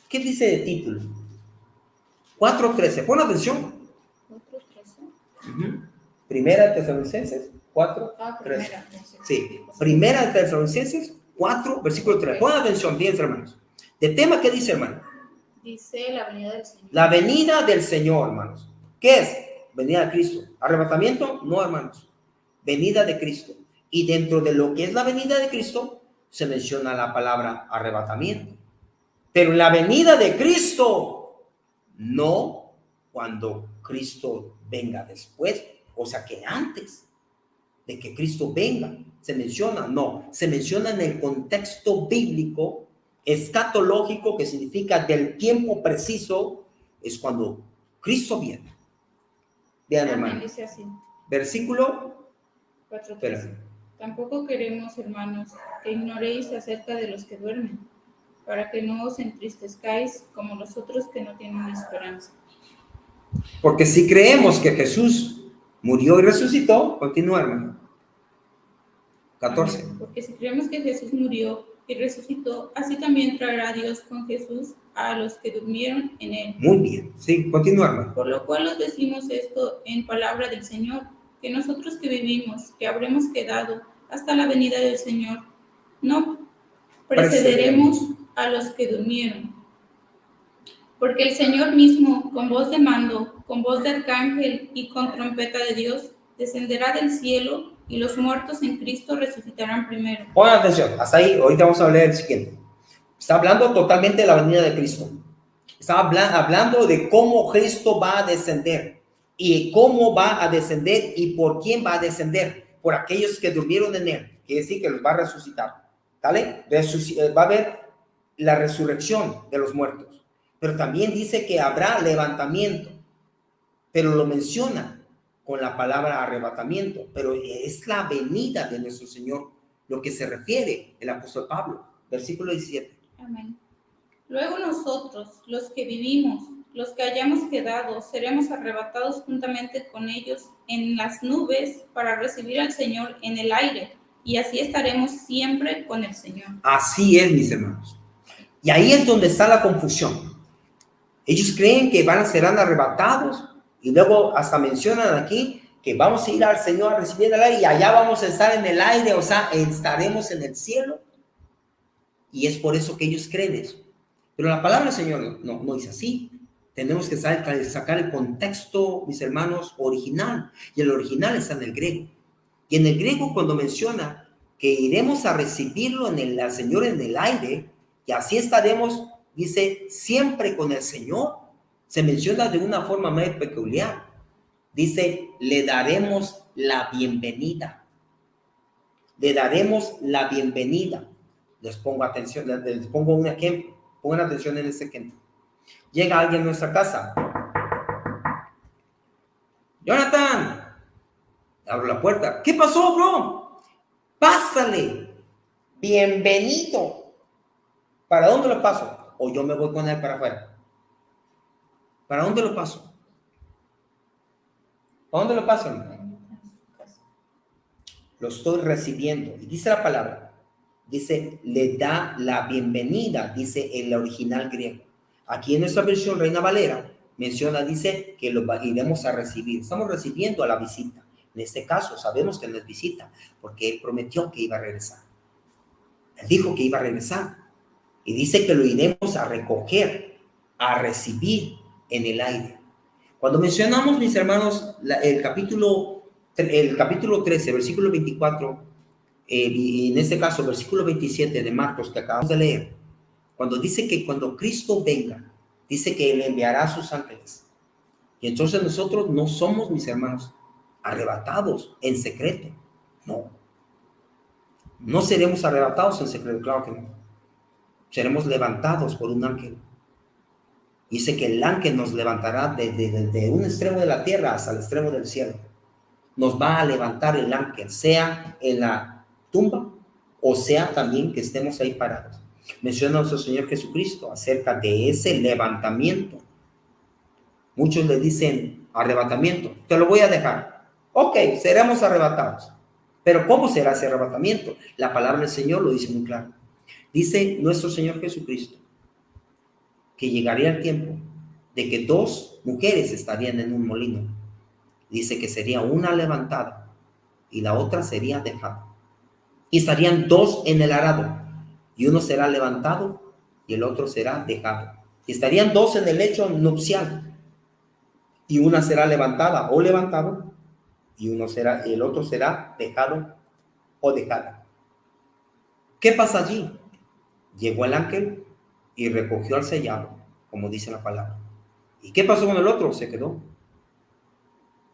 ¿Qué dice de título? 4:13. Pon atención. 4:13. Primera de Tesalonicenses 4:13. Sí, Primera de Tesalonicenses 4, versículo 3. Pon atención, bien, hermanos. ¿De tema qué dice, hermano? Dice la venida del Señor. La venida del Señor, hermanos. ¿Qué es? Venida de Cristo. ¿Arrebatamiento? No, hermanos. Venida de Cristo. Y dentro de lo que es la venida de Cristo, se menciona la palabra arrebatamiento. Pero la venida de Cristo, no cuando Cristo venga después. O sea que antes de que Cristo venga, se menciona, no, se menciona en el contexto bíblico, escatológico, que significa del tiempo preciso, es cuando Cristo viene. Vean, hermano. Dice así. Versículo 4:13. Tampoco queremos, hermanos, que ignoréis acerca de los que duermen, para que no os entristezcáis como los otros que no tienen esperanza. Porque si creemos que Jesús murió y resucitó, continúa, hermano. 14. Porque si creemos que Jesús murió y resucitó, así también traerá Dios con Jesús a los que durmieron en él. Muy bien, sí, continúa, hermano. Por lo cual os decimos esto en palabra del Señor, que nosotros que vivimos, que habremos quedado hasta la venida del Señor, no precederemos a los que durmieron. Porque el Señor mismo, con voz de mando, con voz de arcángel y con trompeta de Dios, descenderá del cielo y los muertos en Cristo resucitarán primero. Pongan atención, hasta ahí, ahorita vamos a leer el siguiente. Está hablando totalmente de la venida de Cristo. Está hablando de cómo Cristo va a descender y cómo va a descender y por quién va a descender. Por aquellos que durmieron en él, quiere decir que los va a resucitar. ¿Vale? Va a haber la resurrección de los muertos. Pero también dice que habrá levantamiento. Pero lo menciona con la palabra arrebatamiento. Pero es la venida de nuestro Señor lo que se refiere el apóstol Pablo. Versículo 17. Amén. Luego nosotros, los que vivimos, los que hayamos quedado, seremos arrebatados juntamente con ellos en las nubes para recibir al Señor en el aire, y así estaremos siempre con el Señor. Así es, mis hermanos. Y ahí es donde está la confusión. Ellos creen que serán arrebatados y luego hasta mencionan aquí que vamos a ir al Señor a recibir el aire y allá vamos a estar en el aire, o sea, estaremos en el cielo. Y es por eso que ellos creen eso. Pero la palabra del Señor no dice así. Tenemos que sacar el contexto, mis hermanos, original. Y el original está en el griego. Y en el griego cuando menciona que iremos a recibirlo al Señor en el aire, y así estaremos, dice, siempre con el Señor, se menciona de una forma muy peculiar. Dice, le daremos la bienvenida. Le daremos la bienvenida. Les pongo atención, les pongo un ejemplo. Pongan atención en este ejemplo. Llega alguien a nuestra casa. Jonathan, abro la puerta. ¿Qué pasó, bro? Pásale. Bienvenido. ¿Para dónde lo paso? O yo me voy con él para afuera. ¿Para dónde lo paso? ¿Para dónde lo paso, hermano? Lo estoy recibiendo. Y dice la palabra. Dice, le da la bienvenida, dice el original griego. Aquí en nuestra versión Reina Valera menciona, dice que lo iremos a recibir. Estamos recibiendo a la visita. En este caso sabemos que no es visita, porque él prometió que iba a regresar. Él dijo que iba a regresar. Y dice que lo iremos a recoger, a recibir en el aire. Cuando mencionamos, mis hermanos, el capítulo 13, versículo 24, y en este caso, versículo 27 de Marcos que acabamos de leer, cuando dice que cuando Cristo venga, dice que Él enviará a sus ángeles. Y entonces nosotros no somos, mis hermanos, arrebatados en secreto. No. No seremos arrebatados en secreto, claro que no. Seremos levantados por un ángel. Dice que el ángel nos levantará desde un extremo de la tierra hasta el extremo del cielo. Nos va a levantar el ángel, sea en la tumba o sea también que estemos ahí parados. Menciona nuestro Señor Jesucristo acerca de ese levantamiento. Muchos le dicen arrebatamiento, te lo voy a dejar. Ok, seremos arrebatados. Pero ¿cómo será ese arrebatamiento? La palabra del Señor lo dice muy claro. Dice nuestro Señor Jesucristo que llegaría el tiempo de que dos mujeres estarían en un molino. Dice que sería una levantada y la otra sería dejada. Y estarían dos en el arado, y uno será levantado y el otro será dejado. Y estarían dos en el lecho nupcial, y una será levantada o levantado, y el otro será dejado o dejada. ¿Qué pasa allí? Llegó el ángel y recogió al sellado, como dice la palabra. ¿Y qué pasó con el otro? Se quedó.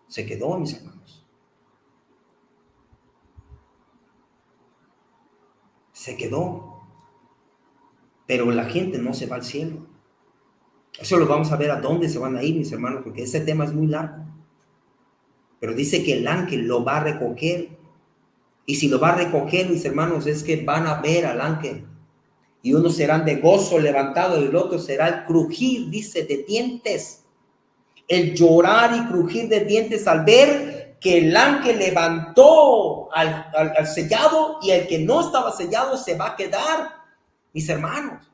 Se quedó, mis hermanos. Se quedó. Pero la gente no se va al cielo. Eso lo vamos a ver a dónde se van a ir, mis hermanos, porque ese tema es muy largo. Pero dice que el ángel lo va a recoger. Y si lo va a recoger, mis hermanos, es que van a ver al ángel. Y unos serán de gozo levantado y el otro será el crujir, dice, de dientes. El llorar y crujir de dientes al ver que el ángel levantó al sellado y el que no estaba sellado se va a quedar, mis hermanos.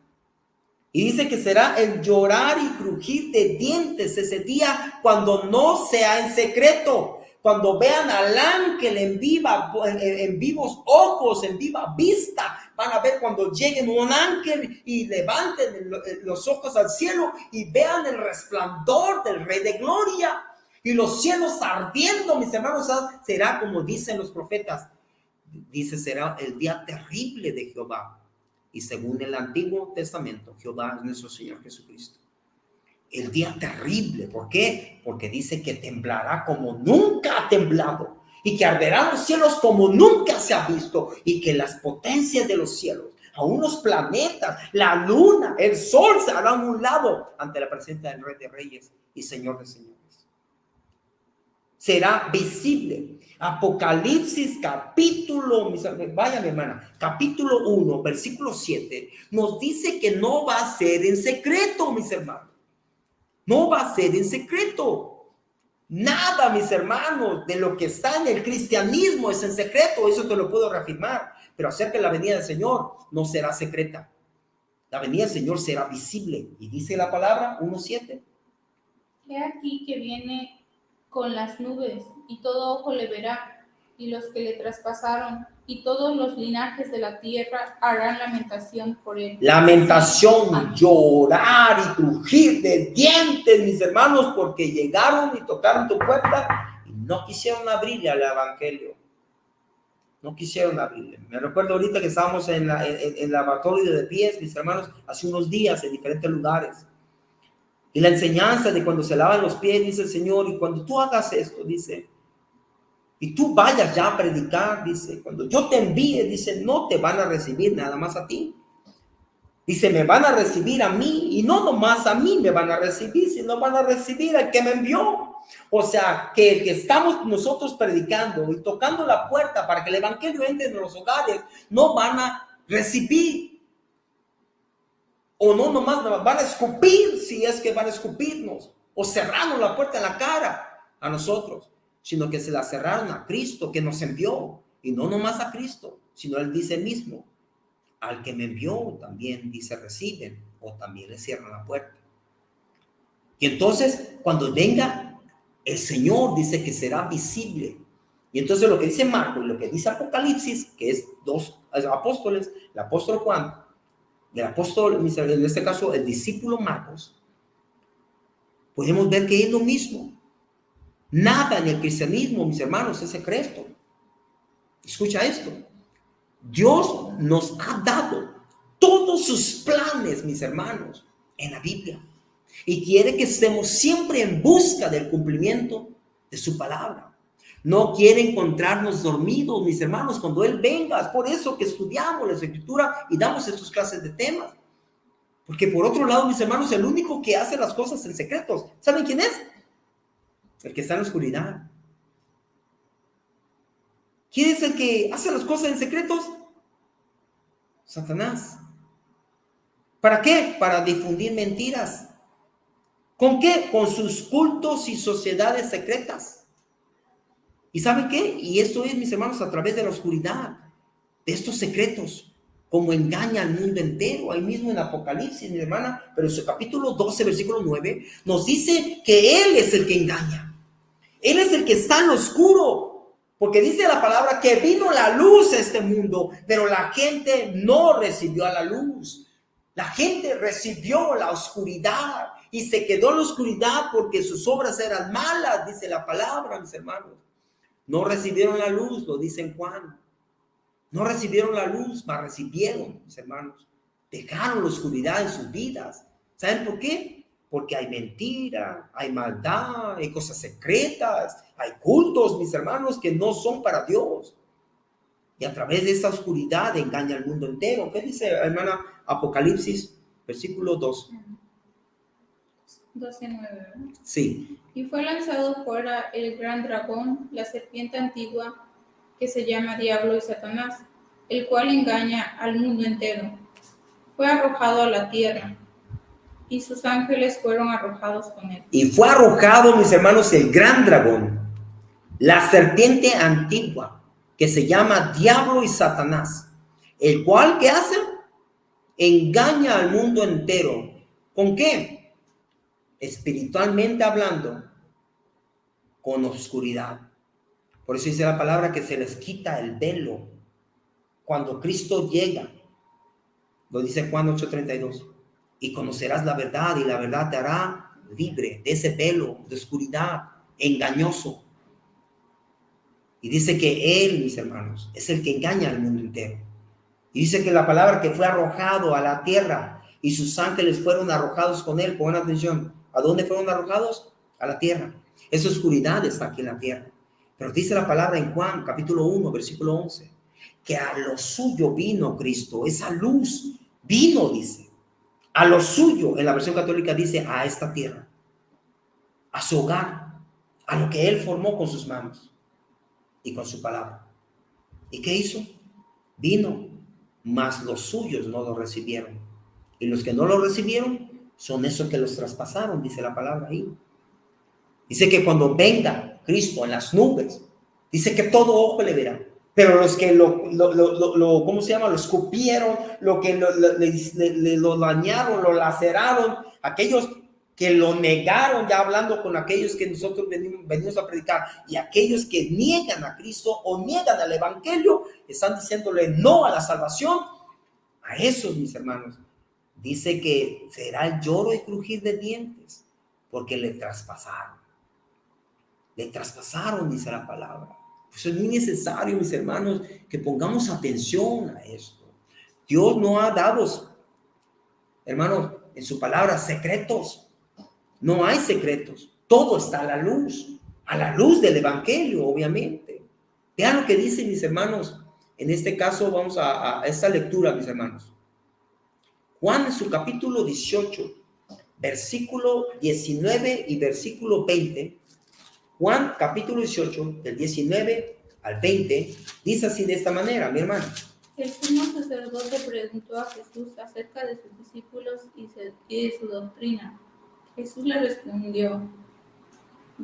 Y dice que será el llorar y crujir de dientes ese día cuando no sea en secreto, cuando vean al ángel en vivos ojos, en viva vista, van a ver cuando lleguen un ángel y levanten los ojos al cielo y vean el resplandor del Rey de Gloria y los cielos ardiendo, mis hermanos. Será como dicen los profetas. Dice, será el día terrible de Jehová. Y según el Antiguo Testamento, Jehová es nuestro Señor Jesucristo. El día terrible. ¿Por qué? Porque dice que temblará como nunca ha temblado. Y que arderán los cielos como nunca se ha visto. Y que las potencias de los cielos, aún los planetas, la luna, el sol, se harán a un lado ante la presencia del Rey de Reyes y Señor de Señores. Será visible. Apocalipsis capítulo, vaya mi hermana, capítulo 1, versículo 7, nos dice que no va a ser en secreto, mis hermanos. No va a ser en secreto. Nada, mis hermanos, de lo que está en el cristianismo es en secreto. Eso te lo puedo reafirmar. Pero acerca de la venida del Señor, no será secreta. La venida del Señor será visible. Y dice la palabra 1:7. He aquí que viene con las nubes, y todo ojo le verá, y los que le traspasaron, y todos los linajes de la tierra harán lamentación por él. Lamentación, Amén. llorar y crujir de dientes, mis hermanos, porque llegaron y tocaron tu puerta y no quisieron abrirle al evangelio. No quisieron abrirle. Me recuerdo ahorita que estábamos en el lavatorio de pies, mis hermanos, hace unos días en diferentes lugares. Y la enseñanza de cuando se lavan los pies, dice el Señor, y cuando tú hagas esto, dice, y tú vayas ya a predicar, dice, cuando yo te envíe, dice, no te van a recibir nada más a ti. Dice, me van a recibir a mí, y no nomás a mí me van a recibir, sino van a recibir al que me envió. O sea, que el que estamos nosotros predicando y tocando la puerta para que el evangelio entre en los hogares, no van a recibir. O no nomás van a escupir, si es que van a escupirnos, o cerrarnos la puerta en la cara a nosotros, sino que se la cerraron a Cristo que nos envió, y no nomás a Cristo, sino Él dice mismo, al que me envió también dice reciben, o también le cierran la puerta. Y entonces cuando venga el Señor, dice que será visible. Y entonces lo que dice Marcos y lo que dice Apocalipsis, que es dos apóstoles, el apóstol Juan, del apóstol, en este caso el discípulo Marcos, podemos ver que es lo mismo. Nada en el cristianismo, mis hermanos, es secreto. Escucha esto. Dios nos ha dado todos sus planes, mis hermanos, en la Biblia. Y quiere que estemos siempre en busca del cumplimiento de su palabra. No quiere encontrarnos dormidos, mis hermanos, cuando Él venga. Es por eso que estudiamos la Escritura y damos estas clases de temas. Porque por otro lado, mis hermanos, el único que hace las cosas en secretos, ¿saben quién es? El que está en la oscuridad. ¿Quién es el que hace las cosas en secretos? Satanás. ¿Para qué? Para difundir mentiras. ¿Con qué? Con sus cultos y sociedades secretas. ¿Y saben qué? Y esto es, mis hermanos, a través de la oscuridad, de estos secretos, como engaña al mundo entero. Ahí mismo en Apocalipsis, mi hermana, pero en su capítulo 12, versículo 9, nos dice que Él es el que engaña. Él es el que está en lo oscuro, porque dice la palabra que vino la luz a este mundo, pero la gente no recibió a la luz. La gente recibió la oscuridad y se quedó en la oscuridad porque sus obras eran malas, dice la palabra, mis hermanos. No recibieron la luz, lo dice en Juan. No recibieron la luz, mas recibieron, mis hermanos. Dejaron la oscuridad en sus vidas. ¿Saben por qué? Porque hay mentira, hay maldad, hay cosas secretas, hay cultos, mis hermanos, que no son para Dios. Y a través de esa oscuridad engaña al mundo entero. ¿Qué dice, hermana? Apocalipsis, versículo 2. 12:9, ¿verdad? Sí. Y fue lanzado fuera el gran dragón, la serpiente antigua, que se llama Diablo y Satanás, el cual engaña al mundo entero. Fue arrojado a la tierra, y sus ángeles fueron arrojados con él. Y fue arrojado, mis hermanos, el gran dragón, la serpiente antigua, que se llama Diablo y Satanás, el cual, ¿qué hace? Engaña al mundo entero. ¿Con qué? Espiritualmente hablando, con oscuridad. Por eso dice la palabra que se les quita el velo cuando Cristo llega. Lo dice Juan 8:32. Y conocerás la verdad y la verdad te hará libre de ese velo de oscuridad engañoso. Y dice que Él, mis hermanos, es el que engaña al mundo entero. Y dice que la palabra que fue arrojado a la tierra y sus ángeles fueron arrojados con Él. Pongan atención. ¿A dónde fueron arrojados? A la tierra. Esa oscuridad está aquí en la tierra. Pero dice la palabra en Juan, capítulo 1, versículo 11, que a lo suyo vino Cristo. Esa luz vino, dice. A lo suyo, en la versión católica dice a esta tierra, a su hogar, a lo que Él formó con sus manos y con su palabra. ¿Y qué hizo? Vino, mas los suyos no lo recibieron. Y los que no lo recibieron son esos que los traspasaron, dice la palabra ahí. Dice que cuando venga Cristo en las nubes, dice que todo ojo le verá. Pero los que ¿cómo se llama? Lo escupieron, lo dañaron, lo laceraron, aquellos que lo negaron, ya hablando con aquellos que nosotros venimos a predicar, y aquellos que niegan a Cristo o niegan al Evangelio, están diciéndole no a la salvación. A esos, mis hermanos, dice que será el lloro y crujir de dientes, porque le traspasaron. Le traspasaron, dice la palabra. Eso es muy necesario, mis hermanos, que pongamos atención a esto. Dios no ha dado, hermanos, en su palabra secretos. No hay secretos. Todo está a la luz del Evangelio, obviamente. Vean lo que dice, mis hermanos. En este caso, vamos a esta lectura, mis hermanos. Juan en su capítulo 18, versículo 19 y versículo 20. Juan capítulo 18, del 19 al 20, dice así de esta manera, mi hermano. El sumo sacerdote preguntó a Jesús acerca de sus discípulos y de su doctrina. Jesús le respondió: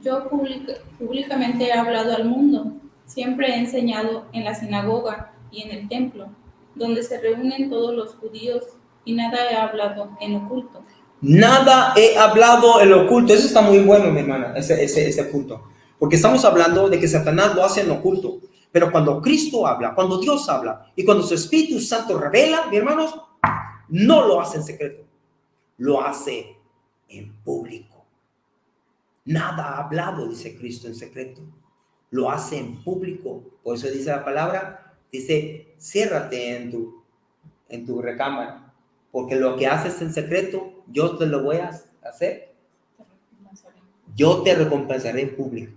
yo públicamente he hablado al mundo. Siempre he enseñado en la sinagoga y en el templo, donde se reúnen todos los judíos, y nada he hablado en oculto. Nada he hablado en oculto. Eso está muy bueno, mi hermana, ese punto. Porque estamos hablando de que Satanás lo hace en oculto. Pero cuando Cristo habla, cuando Dios habla y cuando su Espíritu Santo revela, mis hermanos, no lo hace en secreto. Lo hace en público. Nada ha hablado, dice Cristo, en secreto. Lo hace en público. Por eso dice la palabra, dice, ciérrate en tu recámara. Porque lo que haces en secreto, yo te lo voy a hacer. Yo te recompensaré en público.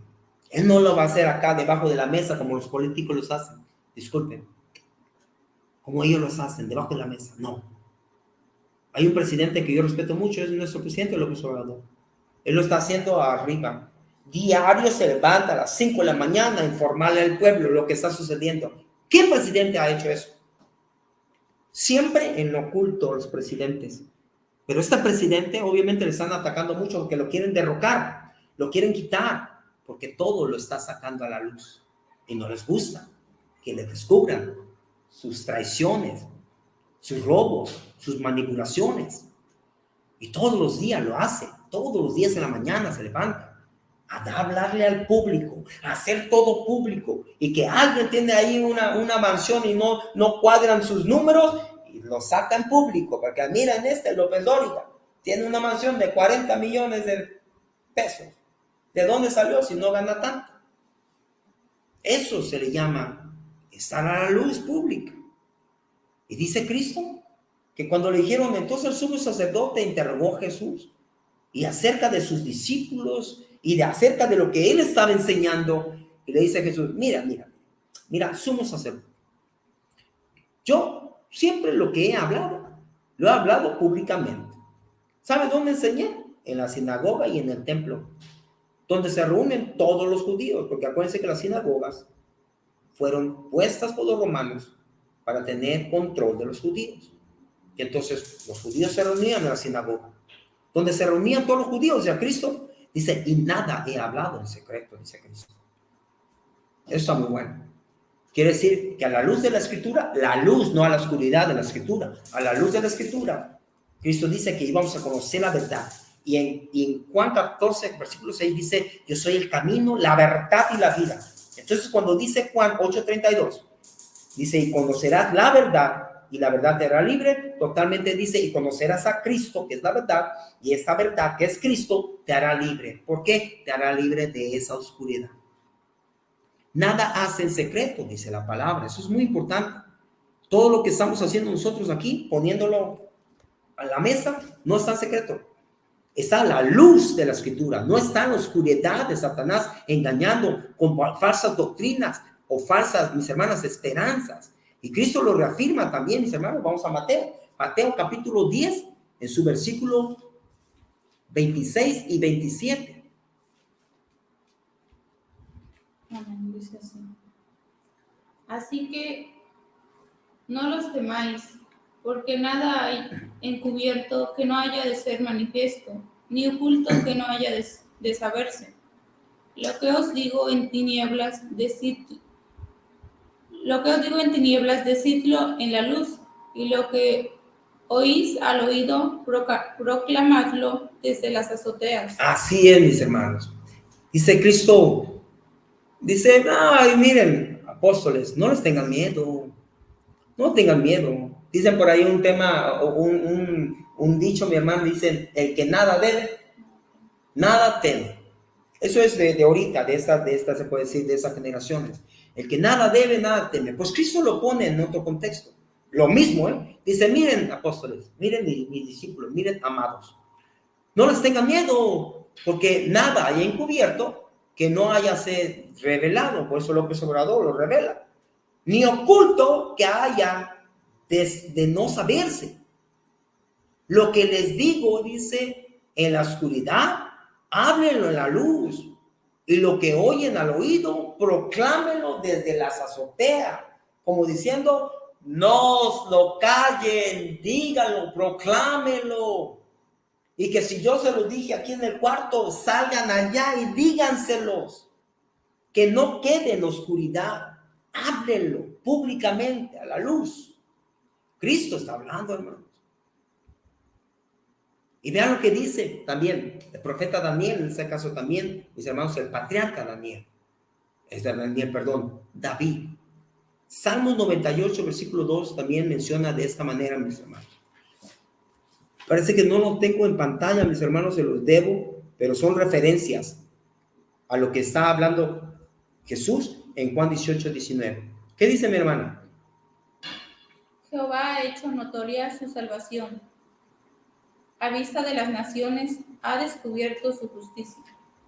Él no lo va a hacer acá debajo de la mesa como los políticos los hacen. Disculpen. Como ellos los hacen, debajo de la mesa. No. Hay un presidente que yo respeto mucho, es nuestro presidente López Obrador. Él lo está haciendo arriba. Diario se levanta a las 5 de la mañana a informarle al pueblo lo que está sucediendo. ¿Qué presidente ha hecho eso? Siempre en lo oculto los presidentes. Pero este presidente obviamente le están atacando mucho porque lo quieren derrocar, lo quieren quitar, porque todo lo está sacando a la luz. Y no les gusta que le descubran sus traiciones, sus robos, sus manipulaciones. Y todos los días lo hace, todos los días en la mañana se levanta a hablarle al público, a hacer todo público, y que alguien tiene ahí una mansión y no cuadran sus números y lo saca en público, porque miren López Dóriga, tiene una mansión de 40 millones de pesos. ¿De dónde salió si no gana tanto? Eso se le llama estar a la luz pública. Y dice Cristo que cuando le dijeron, entonces el sumo sacerdote interrogó a Jesús y acerca de sus discípulos y acerca de lo que él estaba enseñando, y le dice a Jesús, mira, sumo sacerdote, yo siempre lo que he hablado, lo he hablado públicamente. ¿Sabe dónde enseñé? En la sinagoga y en el templo, donde se reúnen todos los judíos, porque acuérdense que las sinagogas fueron puestas por los romanos para tener control de los judíos. Y entonces los judíos se reunían en la sinagoga, donde se reunían todos los judíos. O sea, Cristo dice, y nada he hablado en secreto, dice Cristo. Eso está muy bueno. Quiere decir que a la luz de la Escritura, la luz, no a la oscuridad de la Escritura, a la luz de la Escritura, Cristo dice que íbamos a conocer la verdad. Y en Juan 14, versículo 6 dice, yo soy el camino, la verdad y la vida. Entonces cuando dice Juan 8:32, dice, y conocerás la verdad y la verdad te hará libre. Totalmente dice, y conocerás a Cristo, que es la verdad, y esta verdad, que es Cristo, te hará libre. ¿Por qué? Te hará libre de esa oscuridad. Nada hace en secreto, dice la palabra. Eso es muy importante. Todo lo que estamos haciendo nosotros aquí, poniéndolo a la mesa, no está en secreto. Está la luz de la escritura, no está en la oscuridad de Satanás engañando con falsas doctrinas o falsas, mis hermanas, esperanzas. Y Cristo lo reafirma también, mis hermanos. Vamos a Mateo. Mateo capítulo 10, en su versículo 26 y 27. Amén, dice así. Así que no los temáis, porque nada hay encubierto que no haya de ser manifiesto, ni oculto que no haya de saberse. Lo que os digo en tinieblas, decidlo en la luz, y lo que oís al oído, proclamadlo desde las azoteas. Así es, mis hermanos. Dice Cristo, dice, ay, miren, apóstoles, no les tengan miedo. No tengan miedo. Dicen por ahí un tema, un dicho, mi hermano, dicen, el que nada debe, nada teme. Eso es de ahorita, de esta, se puede decir, de estas generaciones. El que nada debe, nada teme. Pues Cristo lo pone en otro contexto. Lo mismo, ¿eh? Dice, miren, apóstoles, miren mis discípulos, miren, amados. No les tengan miedo, porque nada hay encubierto que no haya sido revelado. Por eso López Obrador lo revela. Ni oculto que haya de no saberse. Lo que les digo, dice, en la oscuridad, háblenlo en la luz. Y lo que oyen al oído, proclámenlo desde las azoteas. Como diciendo, no lo callen, díganlo, proclámenlo. Y que si yo se los dije aquí en el cuarto, salgan allá y díganselos. Que no quede en oscuridad. Háblenlo públicamente a la luz. Cristo está hablando, hermanos. Y vean lo que dice también el profeta Daniel, en este caso también, mis hermanos, el patriarca Daniel. David. Salmos 98, versículo 2 también menciona de esta manera, mis hermanos. Parece que no lo tengo en pantalla, mis hermanos, se los debo, pero son referencias a lo que está hablando Jesús en Juan 18, 19. ¿Qué dice mi hermana? Jehová ha hecho notoria su salvación. A vista de las naciones ha descubierto su justicia.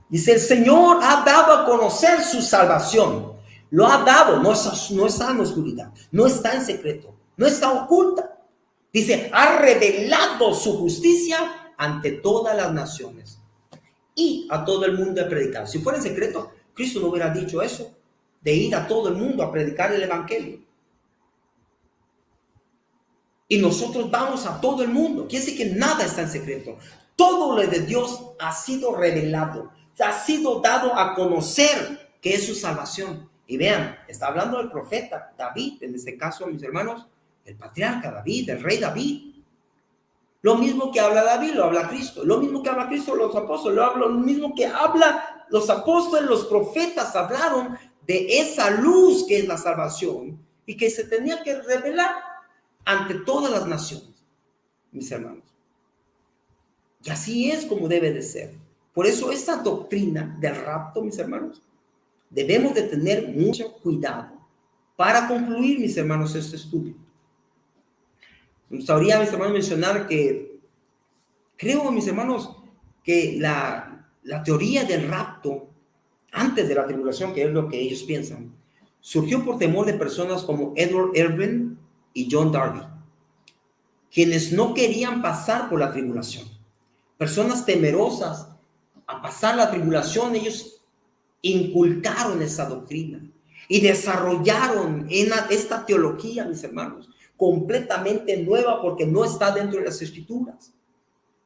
Dice, el Señor ha dado a conocer su salvación. Lo ha dado, no está en oscuridad, no está en secreto, no está oculta. Dice, ha revelado su justicia ante todas las naciones y a todo el mundo a predicar. Si fuera en secreto, Cristo no hubiera dicho eso, de ir a todo el mundo a predicar el evangelio. Y nosotros vamos a todo el mundo. Quiere decir que nada está en secreto. Todo lo de Dios ha sido revelado, ha sido dado a conocer que es su salvación. Y vean, está hablando el profeta David, en este caso, mis hermanos, el patriarca David, el rey David. Lo mismo que habla David, lo habla Cristo. Lo mismo que habla Cristo, los apóstoles, lo mismo que habla los apóstoles, los profetas hablaron de esa luz que es la salvación y que se tenía que revelar ante todas las naciones, mis hermanos. Y así es como debe de ser. Por eso esta doctrina del rapto, mis hermanos, debemos de tener mucho cuidado para concluir, mis hermanos, este estudio. Me gustaría, mis hermanos, mencionar que creo, mis hermanos, que la teoría del rapto antes de la tribulación, que es lo que ellos piensan, surgió por temor de personas como Edward Irving y John Darby, quienes no querían pasar por la tribulación. Personas temerosas a pasar la tribulación, ellos inculcaron esa doctrina y desarrollaron esta teología, mis hermanos, completamente nueva porque no está dentro de las escrituras,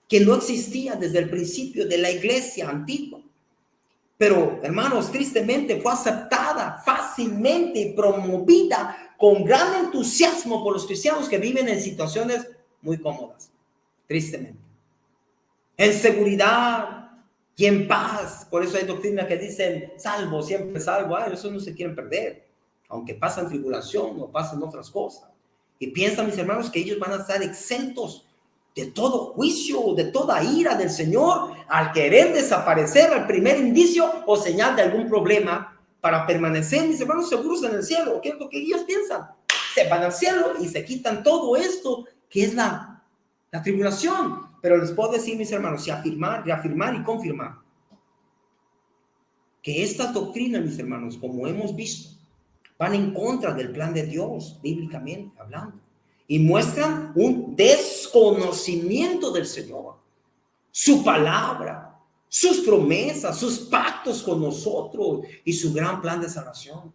que no existía desde el principio de la iglesia antigua. Pero, hermanos, tristemente fue aceptada fácilmente y promovida con gran entusiasmo por los cristianos que viven en situaciones muy cómodas, tristemente. En seguridad y en paz. Por eso hay doctrinas que dicen, salvo, siempre salvo. Eso no se quieren perder, aunque pasan tribulación o pasan otras cosas. y piensan, mis hermanos, que ellos van a estar exentos de todo juicio, de toda ira del Señor, al querer desaparecer al primer indicio o señal de algún problema para permanecer, mis hermanos, seguros en el cielo. ¿Qué es lo que ellos piensan? Se van al cielo y se quitan todo esto que es la tribulación. Pero les puedo decir, mis hermanos, y reafirmar y confirmar que estas doctrinas, mis hermanos, como hemos visto, van en contra del plan de Dios, bíblicamente hablando, y muestran un desconocimiento del Señor, su palabra, sus promesas, sus pactos con nosotros y su gran plan de salvación.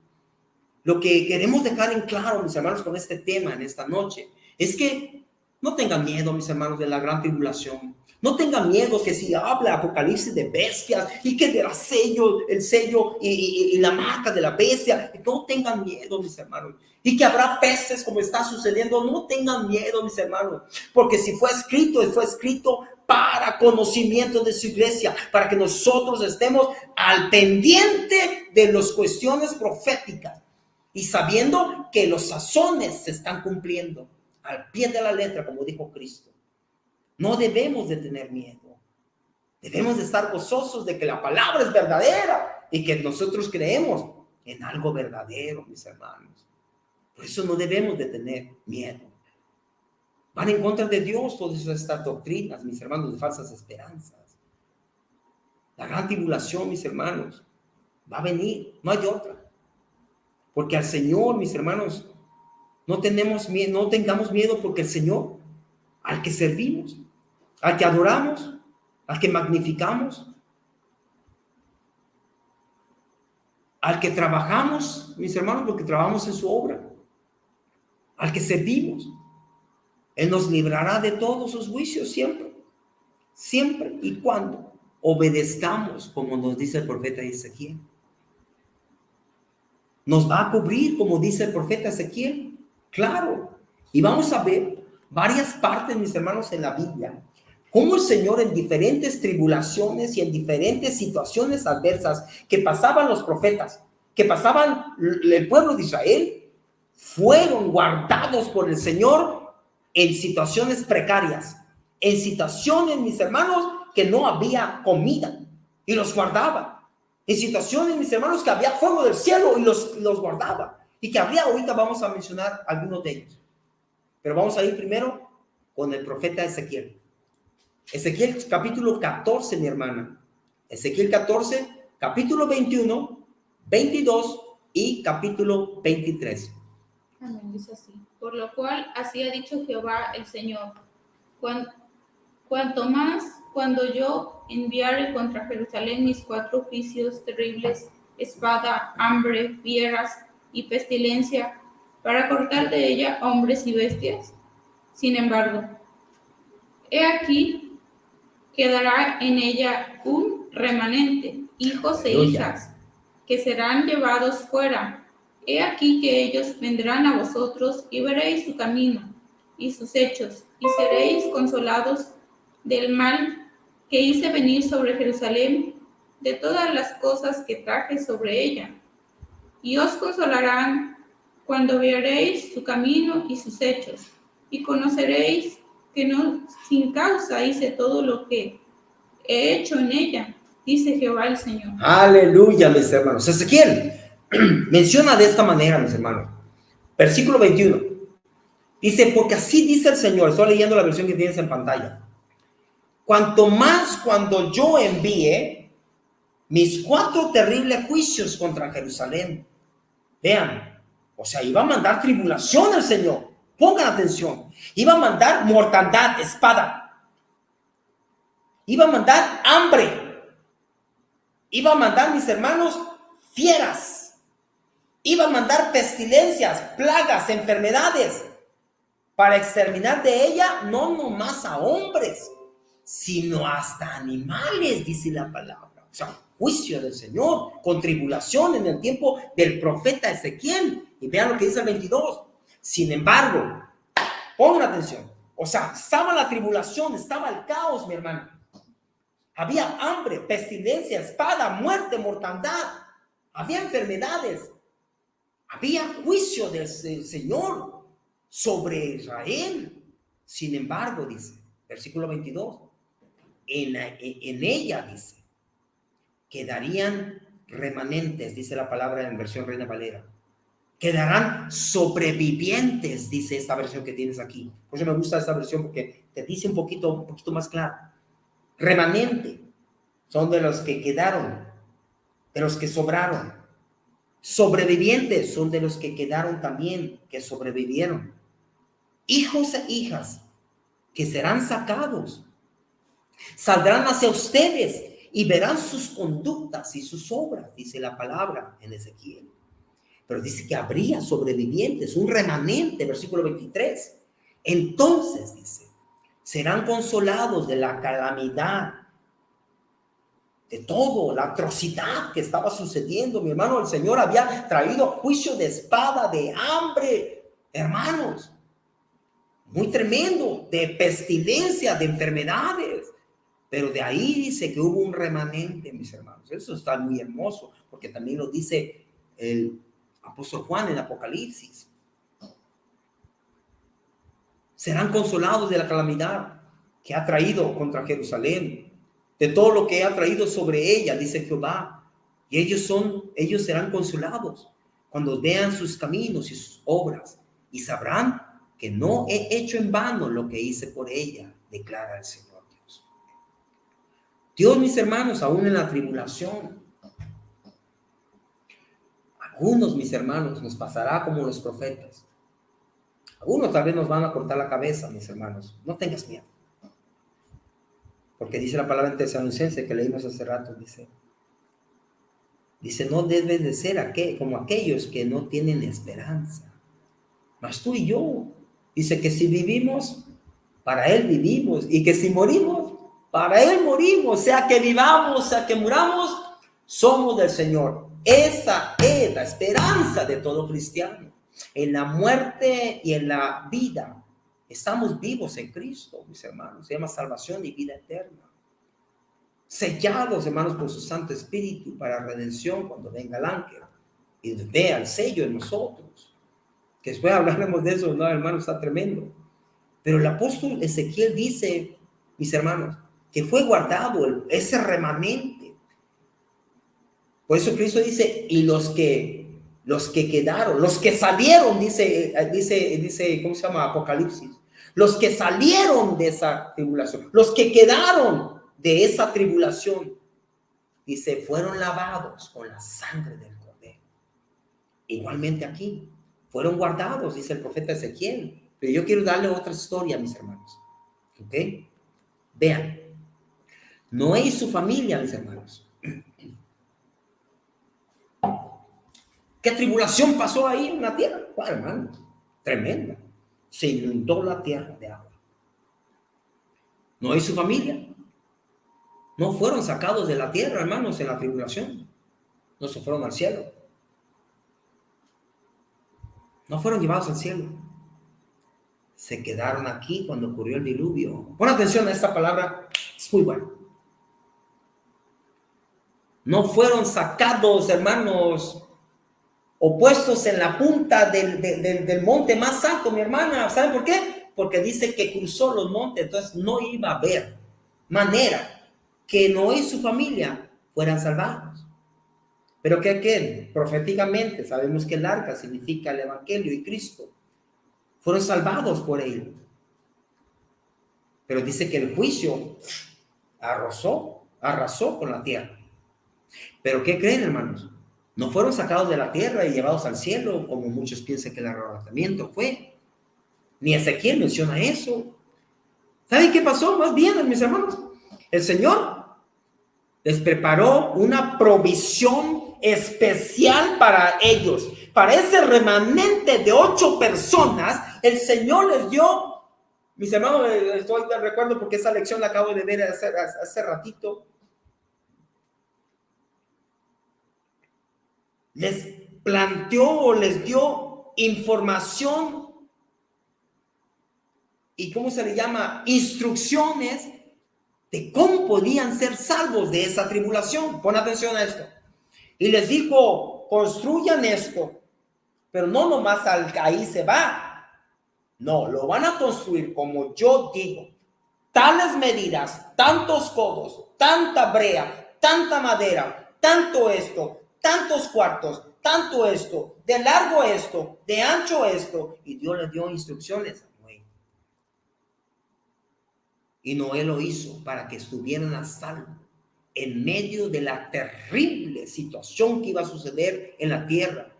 Lo que queremos dejar en claro, mis hermanos, con este tema en esta noche, es que no tengan miedo, mis hermanos, de la gran tribulación. No tengan miedo que si habla Apocalipsis de bestias y que de el sello y la marca de la bestia, no tengan miedo, mis hermanos. Y que habrá pestes como está sucediendo, no tengan miedo, mis hermanos. Porque si fue escrito para conocimiento de su iglesia, para que nosotros estemos al pendiente de las cuestiones proféticas y sabiendo que los sazones se están cumpliendo al pie de la letra, como dijo Cristo. No debemos de tener miedo. Debemos de estar gozosos de que la palabra es verdadera y que nosotros creemos en algo verdadero, mis hermanos. Por eso no debemos de tener miedo. Van en contra de Dios todas estas doctrinas, mis hermanos, de falsas esperanzas. La gran tribulación, mis hermanos, va a venir. No hay otra. Porque al Señor, mis hermanos, no tengamos miedo, porque el Señor, al que servimos, al que adoramos, al que magnificamos, al que trabajamos, mis hermanos, porque trabajamos en su obra, al que servimos, Él nos librará de todos sus juicios siempre, siempre y cuando obedezcamos, como nos dice el profeta Ezequiel. Nos va a cubrir, como dice el profeta Ezequiel, claro. Y vamos a ver varias partes, mis hermanos, en la Biblia, cómo el Señor en diferentes tribulaciones y en diferentes situaciones adversas que pasaban los profetas, que pasaban el pueblo de Israel, fueron guardados por el Señor en situaciones precarias, en situaciones, mis hermanos, que no había comida y los guardaba. En situaciones, mis hermanos, que había fuego del cielo y los guardaba. Y que ahorita vamos a mencionar algunos de ellos. Pero vamos a ir primero con el profeta Ezequiel. Ezequiel capítulo 14, mi hermana. Ezequiel 14, capítulo 21, 22 y capítulo 23. Amén, dice así. Por lo cual, así ha dicho Jehová el Señor. Cuanto más cuando yo enviare contra Jerusalén mis 4 juicios terribles, espada, hambre, fieras y pestilencia, para cortar de ella hombres y bestias. Sin embargo, he aquí, quedará en ella un remanente, hijos e hijas, que serán llevados fuera. He aquí que ellos vendrán a vosotros y veréis su camino y sus hechos, y seréis consolados del mal que hice venir sobre Jerusalén, de todas las cosas que traje sobre ella. Y os consolarán cuando veréis su camino y sus hechos, y conoceréis que no sin causa hice todo lo que he hecho en ella, dice Jehová el Señor. Aleluya, mis hermanos. Ezequiel menciona de esta manera, mis hermanos. Versículo 21. Dice, porque así dice el Señor. Estoy leyendo la versión que tienes en pantalla. Cuanto más cuando yo envíe mis 4 terribles juicios contra Jerusalén. Vean, o sea, iba a mandar tribulación el Señor. Pongan atención. Iba a mandar mortandad, espada. Iba a mandar hambre. Iba a mandar, mis hermanos, fieras. Iba a mandar pestilencias, plagas, enfermedades, para exterminar de ella no nomás a hombres, sino hasta animales, dice la palabra. O sea, juicio del Señor, con tribulación en el tiempo del profeta Ezequiel. Y vean lo que dice el 22. Sin embargo, pongan atención. O sea, estaba la tribulación, estaba el caos, mi hermano. Había hambre, pestilencia, espada, muerte, mortandad. Había enfermedades. Había juicio del Señor sobre Israel. Sin embargo, dice, versículo 22, en ella, dice, quedarían remanentes, dice la palabra en versión Reina Valera. Quedarán sobrevivientes, dice esta versión que tienes aquí. Por eso me gusta esta versión porque te dice un poquito más claro. Remanente son de los que quedaron, de los que sobraron. Sobrevivientes son de los que quedaron también, que sobrevivieron. Hijos e hijas que serán sacados, saldrán hacia ustedes y verán sus conductas y sus obras, dice la palabra en Ezequiel. Pero dice que habría sobrevivientes, un remanente, versículo 23. Entonces, dice, serán consolados de la calamidad, de todo, la atrocidad que estaba sucediendo. Mi hermano, el Señor había traído juicio de espada, de hambre, hermanos, muy tremendo, de pestilencia, de enfermedades. Pero de ahí dice que hubo un remanente, mis hermanos. Eso está muy hermoso, porque también lo dice el apóstol Juan en Apocalipsis. Serán consolados de la calamidad que ha traído contra Jerusalén, de todo lo que ha traído sobre ella, dice Jehová. Y ellos serán consolados cuando vean sus caminos y sus obras, y sabrán que no he hecho en vano lo que hice por ella, declara el Señor Dios. Dios, mis hermanos, aún en la tribulación, algunos, mis hermanos, nos pasará como los profetas. Algunos tal vez nos van a cortar la cabeza, mis hermanos. No tengas miedo. Porque dice la palabra en Tesalonicenses que leímos hace rato, dice, no debes de ser como aquellos que no tienen esperanza. Mas tú y yo, dice que si vivimos, para Él vivimos. Y que si morimos, para Él morimos. Sea que vivamos, sea que muramos, somos del Señor. Esa es la esperanza de todo cristiano. En la muerte y en la vida estamos vivos en Cristo, mis hermanos. Se llama salvación y vida eterna. Sellados, hermanos, por su Santo Espíritu para redención cuando venga el ángel y vea el sello en nosotros. Que después hablaremos de eso, ¿no, hermano? Está tremendo. Pero el apóstol Ezequiel dice, mis hermanos, que fue guardado ese remanente. Por eso Cristo dice, y los que quedaron, los que salieron, dice, ¿cómo se llama? Apocalipsis. Los que salieron de esa tribulación, los que quedaron de esa tribulación, dice, fueron lavados con la sangre del Cordero. Igualmente aquí, fueron guardados, dice el profeta Ezequiel. Pero yo quiero darle otra historia, mis hermanos. ¿Ok? Vean. Noé y su familia, mis hermanos. ¿Qué tribulación pasó ahí en la tierra? Bueno, hermano, tremenda. Se inundó la tierra de agua. Noé y su familia no fueron sacados de la tierra, hermanos, en la tribulación. No se fueron al cielo. No fueron llevados al cielo. Se quedaron aquí cuando ocurrió el diluvio. Pon atención a esta palabra, es muy buena. No fueron sacados, hermanos, o puestos en la punta del monte más alto, mi hermana. ¿Saben por qué? Porque dice que cruzó los montes, entonces no iba a haber manera que Noé y su familia fueran salvados. Pero que proféticamente sabemos que el arca significa el evangelio y Cristo. Fueron salvados por él. Pero dice que el juicio arrasó con la tierra. Pero ¿qué creen, hermanos? No fueron sacados de la tierra y llevados al cielo, como muchos piensan que el arrebatamiento fue. Ni Ezequiel menciona eso. ¿Saben qué pasó? Más bien, mis hermanos, el Señor les preparó una provisión especial para ellos. Para ese remanente de 8 personas, el Señor les dio, mis hermanos, estoy de recuerdo porque esa lección la acabo de ver hace ratito. Les planteó o les dio información y ¿cómo se le llama? Instrucciones de cómo podían ser salvos de esa tribulación. Pon atención a esto. Y les dijo, construyan esto, pero no nomás ahí se va. No, lo van a construir como yo digo. Tales medidas, tantos codos, tanta brea, tanta madera, tanto esto, tantos cuartos, tanto esto, de largo esto, de ancho esto. Y Dios le dio instrucciones a Noé. Y Noé lo hizo para que estuvieran a salvo en medio de la terrible situación que iba a suceder en la tierra.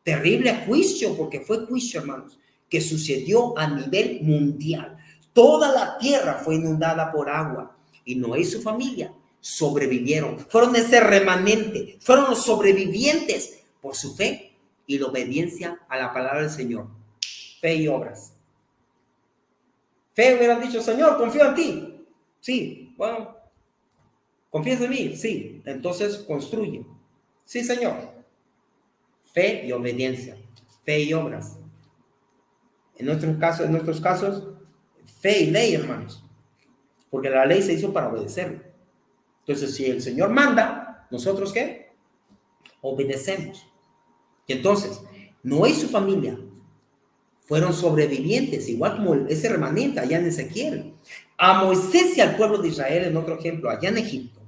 Terrible juicio, porque fue juicio, hermanos, que sucedió a nivel mundial. Toda la tierra fue inundada por agua y Noé y su familia sobrevivieron. Fueron ese remanente, fueron los sobrevivientes por su fe y la obediencia a la palabra del Señor. Fe y obras. Fe hubieran dicho, Señor, confío en ti. Sí, bueno, ¿confías en mí? Sí, entonces construye. Sí, Señor. Fe y obediencia, fe y obras. En nuestros casos, fe y ley, hermanos. Porque la ley se hizo para obedecerlo. Entonces, si el Señor manda, ¿nosotros qué? Obedecemos. Y entonces, Noé y su familia fueron sobrevivientes, igual como ese remanente allá en Ezequiel. A Moisés y al pueblo de Israel, en otro ejemplo, allá en Egipto.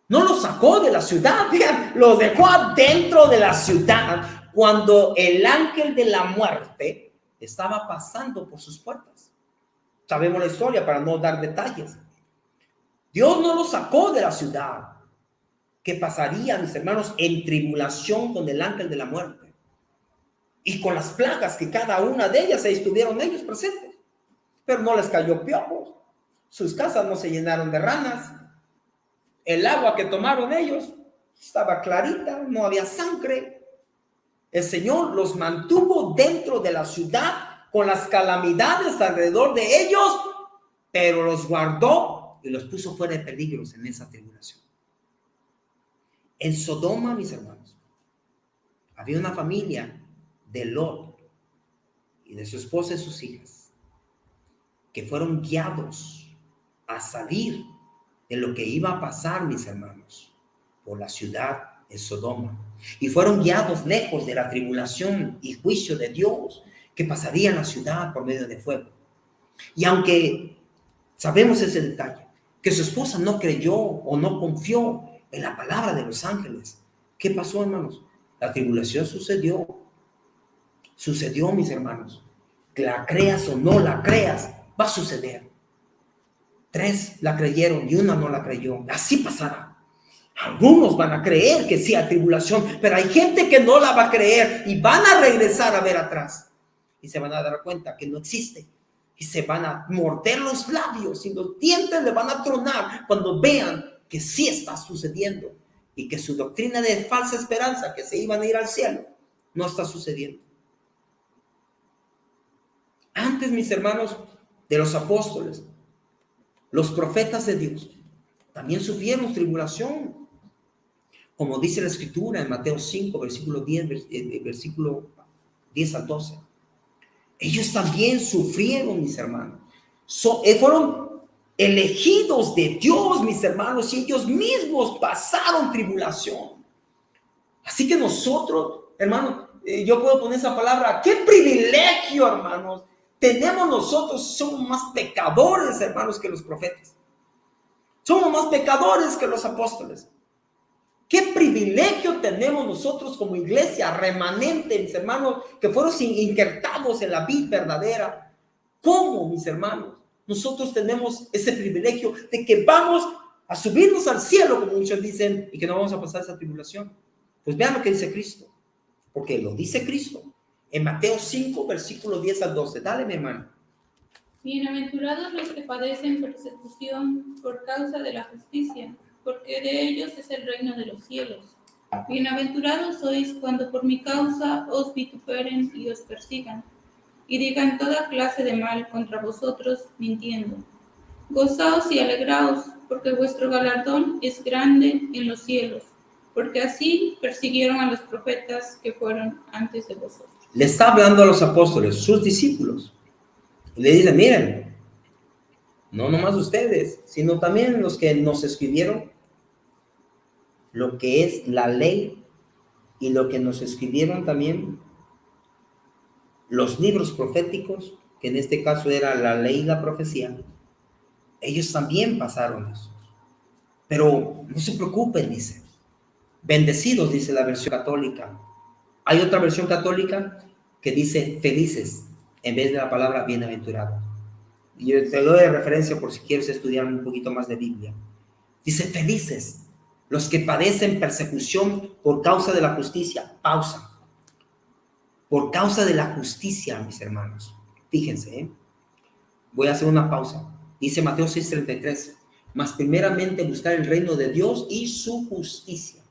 No lo sacó de la ciudad, vean, lo dejó adentro de la ciudad cuando el ángel de la muerte estaba pasando por sus puertas. Sabemos la historia para no dar detalles. Dios no lo sacó de la ciudad. ¿Qué pasaría, mis hermanos, en tribulación con el ángel de la muerte? Y con las plagas que cada una de ellas estuvieron ellos presentes. Pero no les cayó piojos. Sus casas no se llenaron de ranas. El agua que tomaron ellos estaba clarita, no había sangre. El Señor los mantuvo dentro de la ciudad con las calamidades alrededor de ellos, pero los guardó y los puso fuera de peligros en esa tribulación. En Sodoma, mis hermanos, había una familia de Lot y de su esposa y sus hijas que fueron guiados a salir de lo que iba a pasar, mis hermanos, por la ciudad de Sodoma. Y fueron guiados lejos de la tribulación y juicio de Dios que pasaría en la ciudad por medio de fuego. Y aunque sabemos ese detalle, que su esposa no creyó o no confió en la palabra de los ángeles, ¿qué pasó, hermanos? La tribulación sucedió. Sucedió, mis hermanos. Que la creas o no la creas, va a suceder. 3 la creyeron y una no la creyó. Así pasará. Algunos van a creer que sí hay tribulación, pero hay gente que no la va a creer y van a regresar a ver atrás. Y se van a dar cuenta que no existe. Y se van a morder los labios y los dientes le van a tronar cuando vean que sí está sucediendo y que su doctrina de falsa esperanza, que se iban a ir al cielo, no está sucediendo. Antes, mis hermanos, de los apóstoles, los profetas de Dios también sufrieron tribulación. Como dice la escritura en Mateo 5, versículo 10 al 12. Ellos también sufrieron, mis hermanos. Fueron elegidos de Dios, mis hermanos, y ellos mismos pasaron tribulación. Así que nosotros, hermanos, yo puedo poner esa palabra, qué privilegio, hermanos, tenemos nosotros. Somos más pecadores, hermanos, que los profetas. Somos más pecadores que los apóstoles. Qué privilegio tenemos nosotros como iglesia remanente, mis hermanos, que fueron injertados en la vid verdadera. ¿Cómo, mis hermanos? Nosotros tenemos ese privilegio de que vamos a subirnos al cielo, como muchos dicen, y que no vamos a pasar esa tribulación. Pues vean lo que dice Cristo, porque lo dice Cristo en Mateo 5, versículo 10 al 12. Dale, mi hermano. Bienaventurados los que padecen persecución por causa de la justicia, porque de ellos es el reino de los cielos. Bienaventurados sois cuando por mi causa os vituperen y os persigan, y digan toda clase de mal contra vosotros, mintiendo. Gozaos y alegraos, porque vuestro galardón es grande en los cielos, porque así persiguieron a los profetas que fueron antes de vosotros. Le está hablando a los apóstoles, sus discípulos. Y le dice, miren, no nomás ustedes, sino también los que nos escribieron lo que es la ley y lo que nos escribieron también los libros proféticos que en este caso era la ley y la profecía, ellos también pasaron eso. Pero no se preocupen, dice. Bendecidos, dice la versión católica. Hay otra versión católica que dice felices en vez de la palabra bienaventurado. Y yo te doy de referencia por si quieres estudiar un poquito más de Biblia. Dice felices los que padecen persecución por causa de la justicia. Pausa. Por causa de la justicia, mis hermanos. Fíjense, voy a hacer una pausa. Dice Mateo 6:33. Mas primeramente buscar el reino de Dios y su justicia.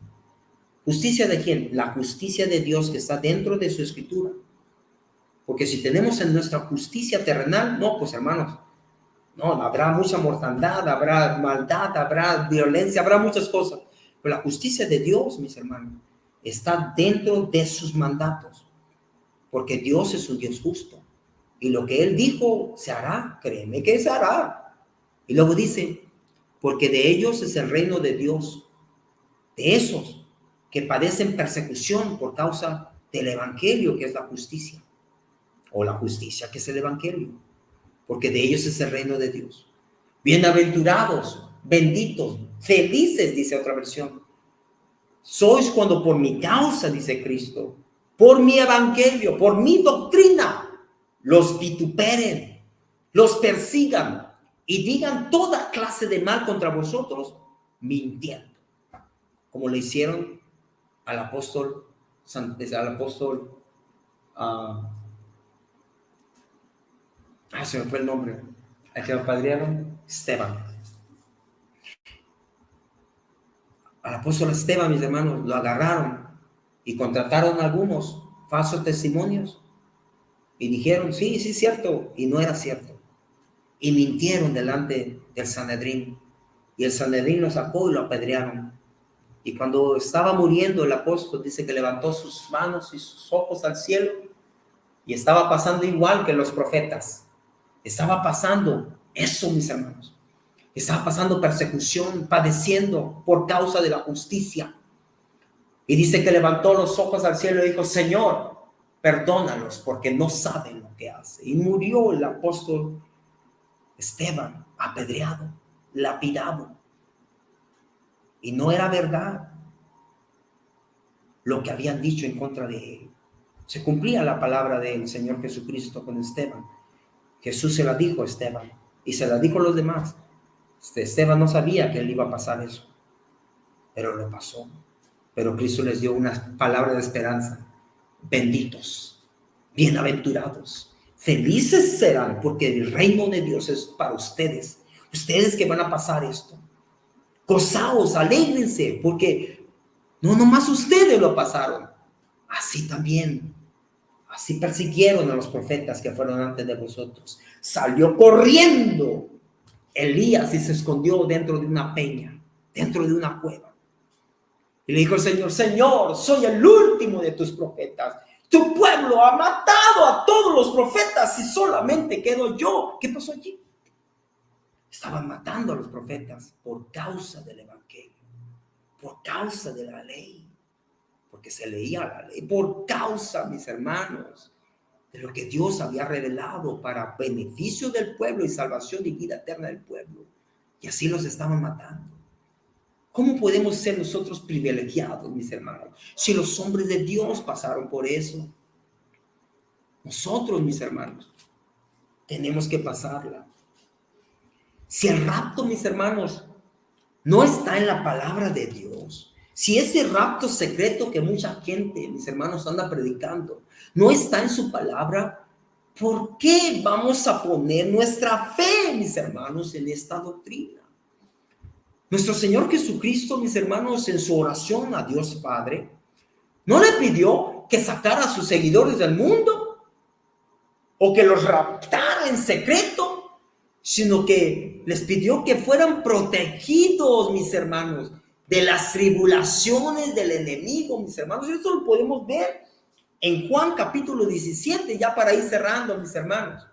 ¿Justicia de quién? La justicia de Dios que está dentro de su escritura. Porque si tenemos en nuestra justicia terrenal, no, pues hermanos, no, habrá mucha mortandad, habrá maldad, habrá violencia, habrá muchas cosas. Pero la justicia de Dios, mis hermanos, está dentro de sus mandatos. Porque Dios es un Dios justo. Y lo que Él dijo se hará, créeme que se hará. Y luego dice, porque de ellos es el reino de Dios. De esos que padecen persecución por causa del evangelio, que es la justicia, o la justicia, que es el evangelio, porque de ellos es el reino de Dios. Bienaventurados, benditos, felices, dice otra versión, sois cuando por mi causa, dice Cristo, por mi evangelio, por mi doctrina, los vituperen, los persigan y digan toda clase de mal contra vosotros, mintiendo, como le hicieron al apóstol, se me fue el nombre, al que lo apedrearon, Esteban. Al apóstol Esteban, mis hermanos, lo agarraron y contrataron a algunos falsos testimonios y dijeron, sí, sí es cierto, y no era cierto. Y mintieron delante del Sanedrín, y el Sanedrín lo sacó y lo apedrearon. Y cuando estaba muriendo el apóstol, dice que levantó sus manos y sus ojos al cielo y estaba pasando igual que los profetas. Estaba pasando eso, mis hermanos. Estaba pasando persecución, padeciendo por causa de la justicia. Y dice que levantó los ojos al cielo y dijo, Señor, perdónalos porque no saben lo que hacen. Y murió el apóstol Esteban, apedreado, lapidado. Y no era verdad lo que habían dicho en contra de él. Se cumplía la palabra del Señor Jesucristo con Esteban. Jesús se la dijo a Esteban y se la dijo a los demás. Esteban no sabía que él iba a pasar eso, pero lo pasó. Pero Cristo les dio una palabra de esperanza. Benditos, bienaventurados, felices serán, porque el reino de Dios es para ustedes. Ustedes que van a pasar esto. Gozaos, alégrense, porque no nomás ustedes lo pasaron, así también. Así persiguieron a los profetas que fueron antes de vosotros. Salió corriendo Elías y se escondió dentro de una peña, dentro de una cueva. Y le dijo el Señor, Señor, soy el último de tus profetas. Tu pueblo ha matado a todos los profetas y solamente quedo yo. ¿Qué pasó allí? Estaban matando a los profetas por causa del evangelio, por causa de la ley, porque se leía la ley, por causa, mis hermanos, de lo que Dios había revelado para beneficio del pueblo y salvación y vida eterna del pueblo. Y así los estaban matando. ¿Cómo podemos ser nosotros privilegiados, mis hermanos, si los hombres de Dios pasaron por eso? Nosotros, mis hermanos, tenemos que pasarla. Si el rapto, mis hermanos, no está en la palabra de Dios, si ese rapto secreto que mucha gente, mis hermanos, anda predicando, no está en su palabra, ¿por qué vamos a poner nuestra fe, mis hermanos, en esta doctrina? Nuestro Señor Jesucristo, mis hermanos, en su oración a Dios Padre, no le pidió que sacara a sus seguidores del mundo o que los raptara en secreto, sino que les pidió que fueran protegidos, mis hermanos, de las tribulaciones del enemigo, mis hermanos. Esto lo podemos ver en Juan capítulo 17, ya para ir cerrando, mis hermanos.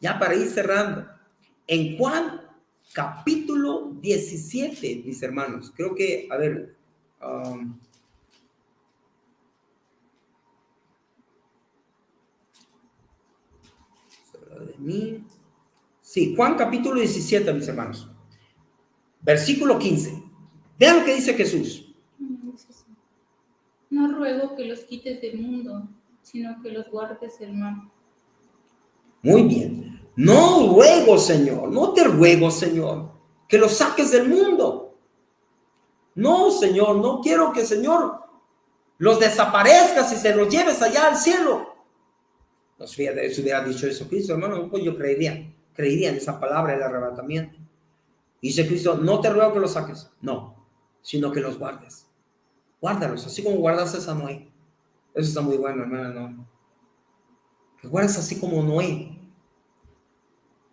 Ya para ir cerrando. En Juan capítulo 17, mis hermanos. Creo que, a ver, Sí, Juan capítulo 17, mis hermanos. Versículo 15. Vean lo que dice Jesús. No ruego que los quites del mundo, sino que los guardes del mal. Muy bien. No ruego, Señor, no te ruego, Señor, que los saques del mundo. No, Señor, no quiero que, Señor, los desaparezcas y se los lleves allá al cielo. No si hubiera dicho eso Cristo, hermano, pues yo creería en esa palabra del arrebatamiento. Dice Cristo, no te ruego que los saques, no, sino que los guardes. Guárdalos, así como guardaste a Noé. Eso está muy bueno, hermano, no. Que guardes así como Noé,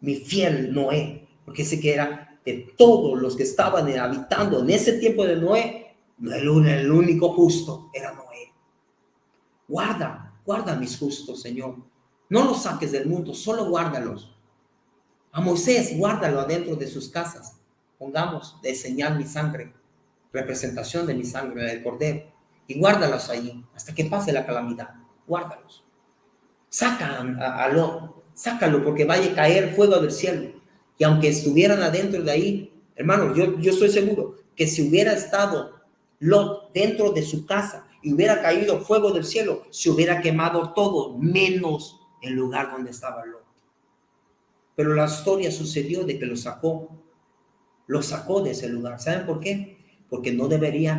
mi fiel Noé, porque ese que era de todos los que estaban habitando en ese tiempo de Noé, el único justo era Noé. Guarda mis justos, Señor. No los saques del mundo, solo guárdalos. A Moisés, guárdalo adentro de sus casas. Pongamos de señal mi sangre, representación de mi sangre, del cordero, y guárdalos allí hasta que pase la calamidad. Guárdalos. Saca a Lot, sácalo porque vaya a caer fuego del cielo. Y aunque estuvieran adentro de ahí, hermano, yo estoy seguro que si hubiera estado Lot dentro de su casa y hubiera caído fuego del cielo, se hubiera quemado todo, menos el lugar donde estaba Lot. Pero la historia sucedió de que lo sacó de ese lugar. ¿Saben por qué? Porque no debería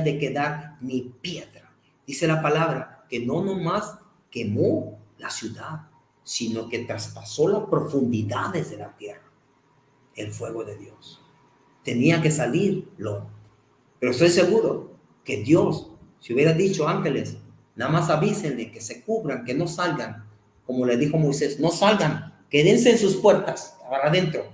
de quedar ni piedra. Dice la palabra que no nomás quemó la ciudad, sino que traspasó las profundidades de la tierra. El fuego de Dios. Tenía que salir Lot. Pero estoy seguro que Dios, si hubiera dicho ángeles, nada más avísenle que se cubran, que no salgan, como le dijo Moisés, no salgan, quédense en sus puertas, para adentro.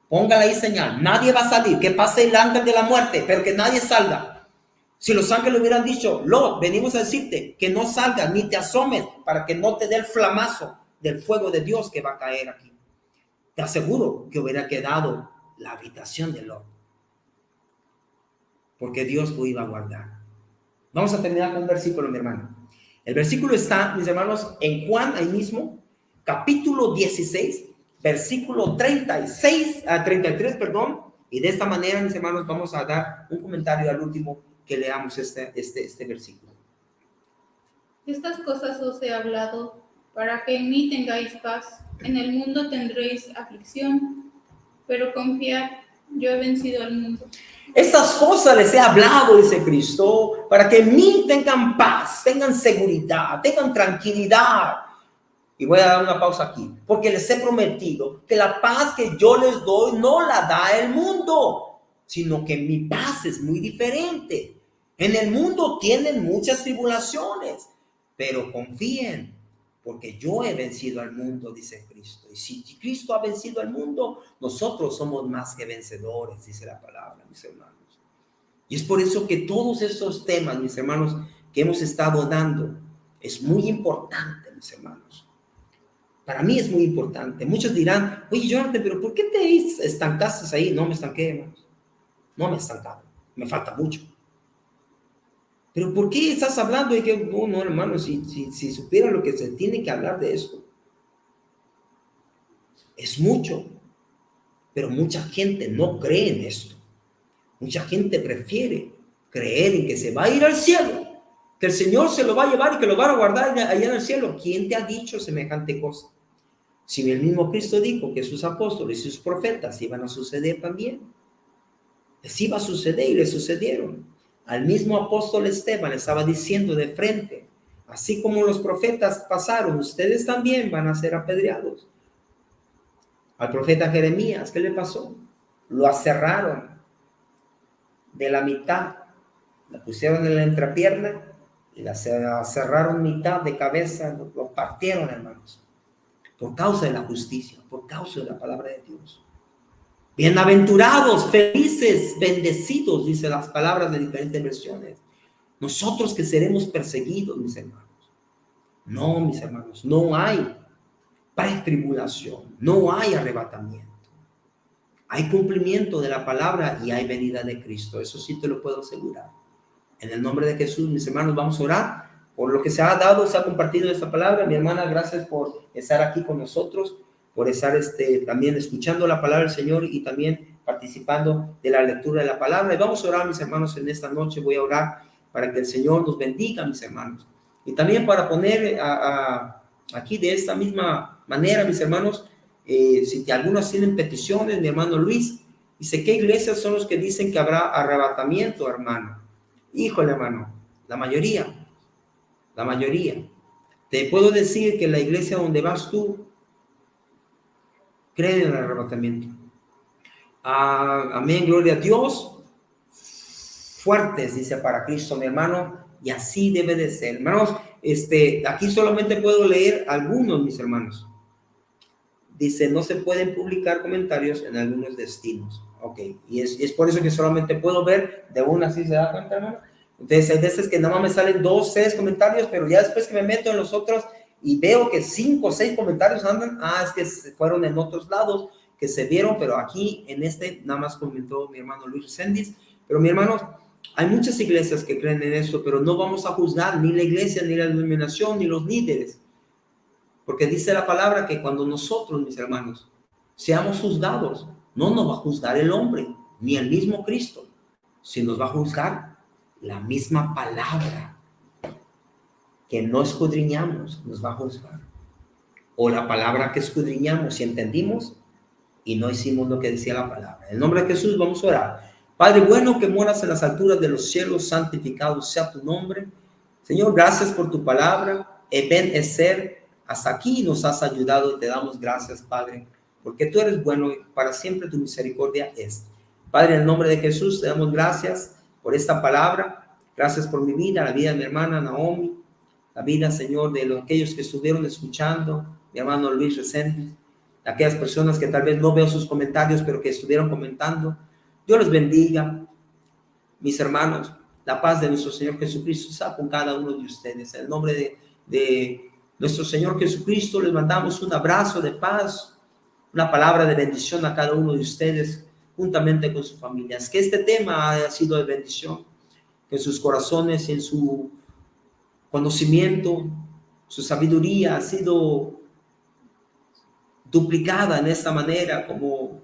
Póngale ahí señal, nadie va a salir, que pase el ángel de la muerte, pero que nadie salga. Si los ángeles hubieran dicho, Lot, venimos a decirte que no salgas ni te asomes para que no te dé el flamazo del fuego de Dios que va a caer aquí. Te aseguro que hubiera quedado la habitación de Lot, porque Dios lo iba a guardar. Vamos a terminar con un versículo, mi hermano. El versículo está, mis hermanos, en Juan, ahí mismo, capítulo 16, versículo 36 a 33, perdón. Y de esta manera, mis hermanos, vamos a dar un comentario al último que leamos este versículo. Estas cosas os he hablado para que en mí tengáis paz. En el mundo tendréis aflicción, pero confiad, yo he vencido al mundo. Estas cosas les he hablado, dice Cristo, para que en mí tengan paz, tengan seguridad, tengan tranquilidad. Y voy a dar una pausa aquí, porque les he prometido que la paz que yo les doy no la da el mundo, sino que mi paz es muy diferente. En el mundo tienen muchas tribulaciones, pero confíen, porque yo he vencido al mundo, dice Cristo. Y si Cristo ha vencido al mundo, nosotros somos más que vencedores, dice la palabra, mis hermanos. Y es por eso que todos estos temas, mis hermanos, que hemos estado dando, es muy importante, mis hermanos. Para mí es muy importante. Muchos dirán, oye, Jonathan, pero ¿por qué te estancaste ahí? No me estanqué, hermanos. No me he estancado. Me falta mucho. Pero ¿por qué estás hablando de que, no, hermano, si supiera lo que se tiene que hablar de esto? Es mucho. Pero mucha gente no cree en esto. Mucha gente prefiere creer en que se va a ir al cielo, que el Señor se lo va a llevar y que lo van a guardar allá en el cielo. ¿Quién te ha dicho semejante cosa? Si el mismo Cristo dijo que sus apóstoles y sus profetas iban a suceder también. Les iba a suceder y les sucedieron. Al mismo apóstol Esteban estaba diciendo de frente, así como los profetas pasaron, ustedes también van a ser apedreados. Al profeta Jeremías, ¿qué le pasó? Lo aserraron de la mitad, la pusieron en la entrepierna y la cerraron mitad de cabeza, lo partieron, hermanos, por causa de la justicia, por causa de la palabra de Dios. Bienaventurados, felices, bendecidos, dice las palabras de diferentes versiones. Nosotros que seremos perseguidos, mis hermanos. No, mis hermanos, no hay pretribulación, no hay arrebatamiento. Hay cumplimiento de la palabra y hay venida de Cristo. Eso sí te lo puedo asegurar. En el nombre de Jesús, mis hermanos, vamos a orar por lo que se ha dado, se ha compartido esta palabra. Mi hermana, gracias por estar aquí con nosotros. por estar también escuchando la palabra del Señor y también participando de la lectura de la palabra. Y vamos a orar, mis hermanos, en esta noche. Voy a orar para que el Señor nos bendiga, mis hermanos. Y también para poner aquí de esta misma manera, mis hermanos, si algunos tienen peticiones, mi hermano Luis dice, ¿qué iglesias son los que dicen que habrá arrebatamiento, hermano? Híjole, hermano, la mayoría. Te puedo decir que la iglesia donde vas tú cree en el arrebatamiento. Amén, gloria a Dios. Fuertes, dice, para Cristo, mi hermano, y así debe de ser. Hermanos, aquí solamente puedo leer algunos, mis hermanos. Dice, no se pueden publicar comentarios en algunos destinos. Ok, y es por eso que solamente puedo ver de una, ¿sí se da cuenta, hermano? Entonces hay veces que nada más me salen 2, 6 comentarios, pero ya después que me meto en los otros y veo que 5 o 6 comentarios andan, es que fueron en otros lados que se vieron, pero aquí en nada más comentó mi hermano Luis Reséndiz. Pero mi hermano, hay muchas iglesias que creen en eso, pero no vamos a juzgar ni la iglesia, ni la denominación, ni los líderes. Porque dice la palabra que cuando nosotros, mis hermanos, seamos juzgados, no nos va a juzgar el hombre, ni el mismo Cristo, sino nos va a juzgar la misma palabra que no escudriñamos, nos va a juzgar. O la palabra que escudriñamos y entendimos y no hicimos lo que decía la palabra. En el nombre de Jesús vamos a orar. Padre bueno, que moras en las alturas de los cielos, santificado sea tu nombre. Señor, gracias por tu palabra. Ebenezer, hasta aquí nos has ayudado y te damos gracias, Padre, porque tú eres bueno y para siempre tu misericordia es. Padre, en el nombre de Jesús te damos gracias por esta palabra. Gracias por mi vida, la vida de mi hermana Naomi, la vida, Señor, de aquellos que estuvieron escuchando, mi hermano Luis Reséndiz, aquellas personas que tal vez no veo sus comentarios, pero que estuvieron comentando. Dios les bendiga, mis hermanos. La paz de nuestro Señor Jesucristo sea con cada uno de ustedes. En el nombre de nuestro Señor Jesucristo les mandamos un abrazo de paz, una palabra de bendición a cada uno de ustedes, juntamente con sus familias. Que este tema haya sido de bendición, que en sus corazones, en su conocimiento, su sabiduría ha sido duplicada en esta manera, como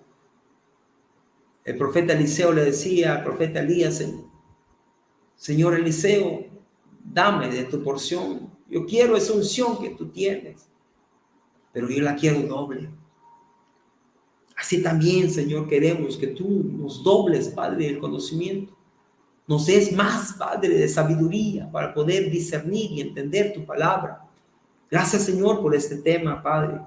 el profeta Eliseo le decía al profeta Elías, Señor Eliseo, dame de tu porción. Yo quiero esa unción que tú tienes, pero yo la quiero doble. Así también, Señor, queremos que tú nos dobles, Padre, el conocimiento. Nos des más, Padre, de sabiduría para poder discernir y entender tu palabra. Gracias, Señor, por este tema, Padre,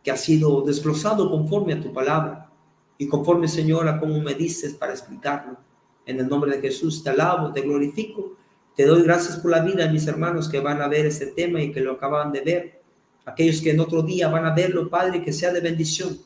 que ha sido desglosado conforme a tu palabra y conforme, Señor, a cómo me dices para explicarlo. En el nombre de Jesús te alabo, te glorifico. Te doy gracias por la vida de mis hermanos que van a ver este tema y que lo acaban de ver. Aquellos que en otro día van a verlo, Padre, que sea de bendición.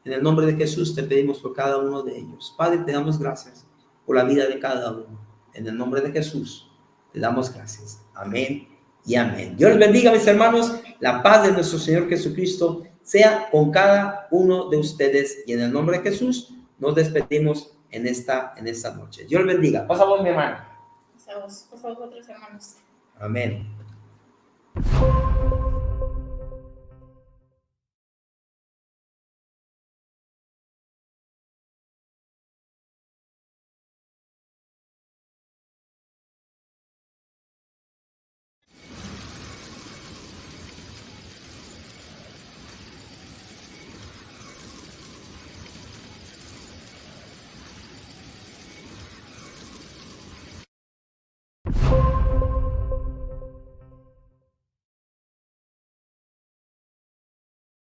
En el nombre de Jesús te pedimos por cada uno de ellos. Padre, te damos gracias por la vida de cada uno. En el nombre de Jesús te damos gracias. Amén y amén. Dios les bendiga, mis hermanos. La paz de nuestro Señor Jesucristo sea con cada uno de ustedes. Y en el nombre de Jesús nos despedimos en esta noche. Dios les bendiga. Pasa vos, mi hermano. Pasa vos, otros hermanos. Amén.